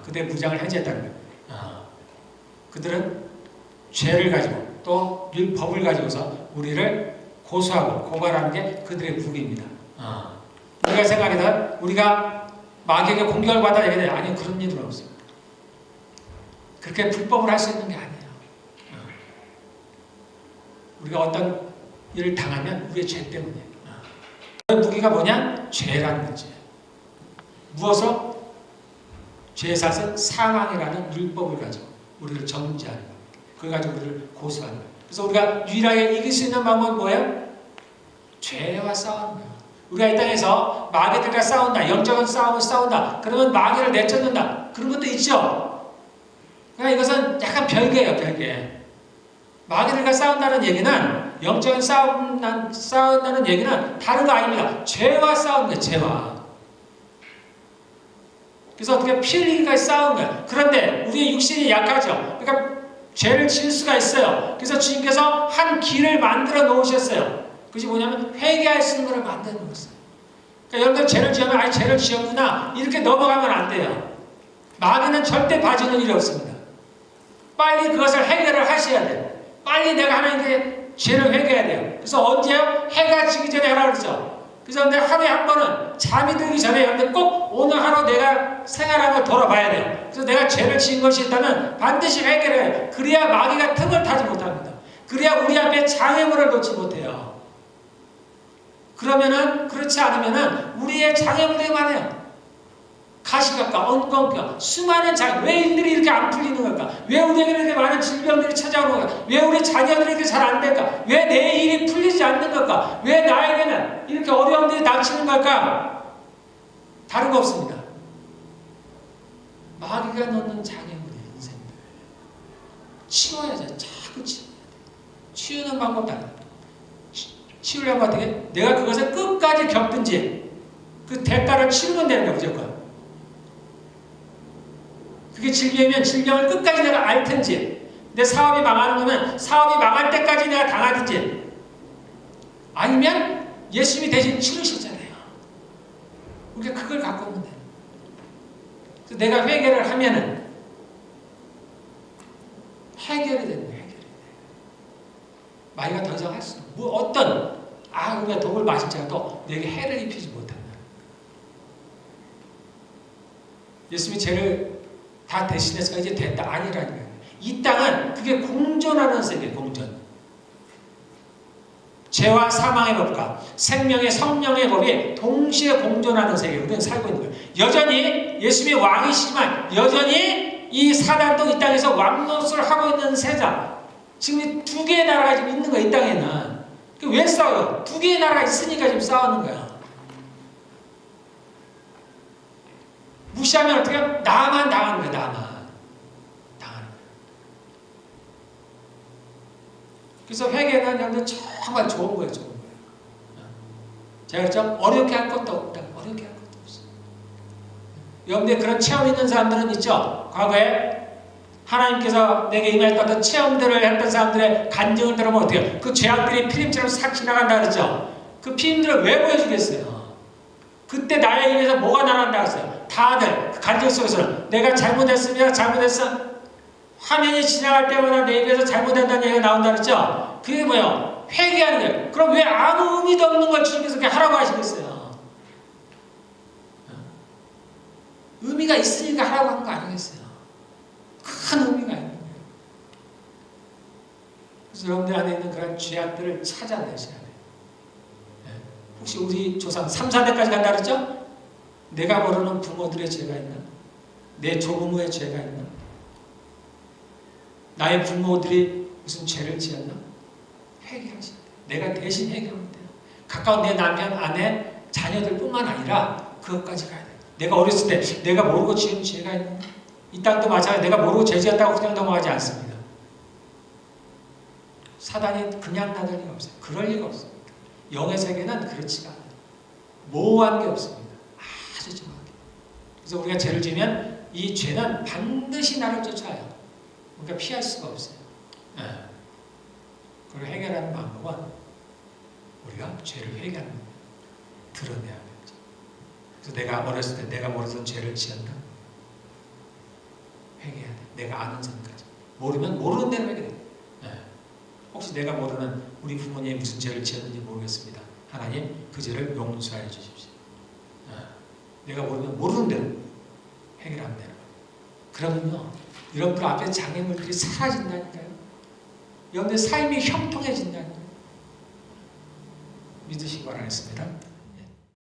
그들의 무장을 해제했다는 거예요. 그들은 죄를 가지고 또 율법을 가지고서 우리를 고소하고 고발하는 게 그들의 무기입니다. 우리가 생각해서 우리가 마귀에게 공격을 받아 얘기해. 아니, 그런 일은 없어요. 그렇게 불법을 할 수 있는 게 아니에요. 우리가 어떤 일을 당하면 우리의 죄 때문에. 무기가 뭐냐? 죄라는 거지. 무엇으로? 죄사슬 사망이라는 율법을 가지고 우리를 정죄하는 겁니다. 그걸 가지고 우리를 고소하는 거예요. 그래서 우리가 유일하게 이길 수 있는 방법은 뭐예요? 죄와 싸우는 거예요. 우리가 이 땅에서 마귀들과 싸운다. 영적인 싸움을 싸운다. 그러면 마귀를 내쫓는다. 그런 것도 있죠. 그러니까 이것은 약간 별개예요. 별개. 마귀들과 싸운다는 얘기는 영적인 싸운다는 얘기는 다른 거 아닙니다. 죄와 싸우는 거예요. 죄와. 그래서 어떻게 피 흘리기까지 싸우는 거예요. 그런데 우리의 육신이 약하죠. 그러니까 죄를 지을 수가 있어요. 그래서 주님께서 한 길을 만들어 놓으셨어요. 그것이 뭐냐면 회개할 수 있는 것을 만들어 놓으셨어요. 그러니까 여러분들 죄를 지으면 아니 죄를 지었구나 이렇게 넘어가면 안 돼요. 마귀는 절대 봐주는 일이 없습니다. 빨리 그것을 해결을 하셔야 돼요. 빨리 내가 하나님께 죄를 회개해야 돼요. 그래서 언제요? 해가 지기 전에 하라고 그러죠. 그래서 근데 하루에 한 번은 잠이 들기 전에 여러분들 꼭 오늘 하루 내가 생활한 걸 돌아봐야 돼요. 그래서 내가 죄를 지은 것이 있다면 반드시 회개를 해요. 그래야 마귀가 틈을 타지 못합니다. 그래야 우리 앞에 장애물을 놓지 못해요. 그러면은 그렇지 않으면은 우리의 장애물이 많아요. 가시각과 엉겅퀴와 수많은 장애. 왜 일들이 이렇게 안 풀리는 걸까? 왜 우리에게 이렇게 많은 질병들이 찾아오는 걸까? 왜 우리 자녀들에게 잘 안 될까? 왜 내 일이 풀리지 않는 걸까? 왜 나에게는 이렇게 어려움들이 닥치는 걸까? 다른 거 없습니다. 마귀가 넣는 장애물이 인생들. 치워야죠. 자꾸 치우는 방법도 아니에요. 치우려면 어떻게? 내가 그것을 끝까지 겪든지 그 대가를 치르면 되는 거야, 무조건. 그게 질병이면 질병을 끝까지 내가 앓든지, 내 사업이 망하는 거면 사업이 망할 때까지 내가 당하든지, 아니면 예수님이 대신 치르셨잖아요. 우리가 그걸 갖고 오면 돼요. 그래서 내가 회개를 하면은 해결이 되는 거예요. 마귀가 더 이상 할 수 없어요. 뭐 어떤 악의 독을 마신 자도 내게 해를 입히지 못한다. 예수님이 죄를 다 대신해서 이제 됐다. 아니라는 거예요. 이 땅은 그게 공존하는 세계예요. 공존. 죄와 사망의 법과 생명의 성령의 법이 동시에 공존하는 세계에 우리는 살고 있는 거예요. 여전히 예수님이 왕이시지만 여전히 이 사단도 이 땅에서 왕노릇을 하고 있는 세상. 지금 두 개의 나라가 지금 있는 거야. 이 땅에는. 왜 싸워요? 두 개의 나라가 있으니까 지금 싸우는 거야. 무시하면 어떻게 해요? 나만 당하는 거야. 나만 당하는 거야. 그래서 회개는 여러분들 정말 좋은 거예요. 좋은 거예요. 제가 그랬죠? 어렵게 할 것도 없다. 어렵게 할 것도 없어. 여러분들 그런 체험 있는 사람들은 있죠? 과거에 하나님께서 내게 임하셨던 어떤 체험들을 했던 사람들의 간증을 들으면 어떻게 해요? 그 죄악들이 피림처럼 싹 지나간다 그랬죠? 그 피림들을 왜 보여주겠어요? 그때 나의 입에서 뭐가 나간다 그랬어요? 다들 그 간증 속에서는 내가 잘못했습니다. 잘못했어. 화면이 지나갈 때마다 내 입에서 잘못했다는 얘기가 나온다 그랬죠? 그게 뭐예요? 회개하는 거예요. 그럼 왜 아무 의미도 없는 걸 주님께서 그렇게 하라고 하시겠어요? 의미가 있으니까 하라고 한 거 아니겠어요? 큰 의미가 있는 거예요. 그래서 여러분들 안에 있는 그런 죄악들을 찾아내셔야 돼요. 혹시 우리 조상 3, 4대까지 간다 그랬죠? 내가 모르는 부모들의 죄가 있나? 내 조부모의 죄가 있나? 나의 부모들이 무슨 죄를 지었나? 회개하셔야 돼요. 내가 대신 회개하면 돼요. 가까운 내 남편, 아내, 자녀들 뿐만 아니라 그것까지 가야 돼요. 내가 어렸을 때 내가 모르고 지은 죄가 있나? 이 땅도 마찬가지로 내가 모르고 죄 지었다고 그냥 넘어가지 않습니다. 사단이 그냥 놔둘 리가 없어요. 그럴 리가 없습니다. 영의 세계는 그렇지가 않아요. 모호한 게 없습니다. 아주 정확해. 그래서 우리가 죄를 지으면 이 죄는 반드시 나를 쫓아요. 그러니까 피할 수가 없어요. 그걸 해결하는 방법은 우리가 죄를 회개하는 겁니다. 드러내야 되죠. 그래서 내가 어렸을 때 내가 모르던 죄를 지었나? 회개해야 돼. 내가 아는 선까지. 모르면 모르는 대로 회개해. 혹시 내가 모르는 우리 부모님이 무슨 죄를 지었는지 모르겠습니다. 하나님 그 죄를 용서해 주십시오. 내가 모르면 모르는 대로 해결하면 되는 거예요. 그러면요 여러분들 앞에 장애물들이 사라진다니까요. 여러분들 삶이 형통해진다니까요. 믿으시기 바라겠습니다.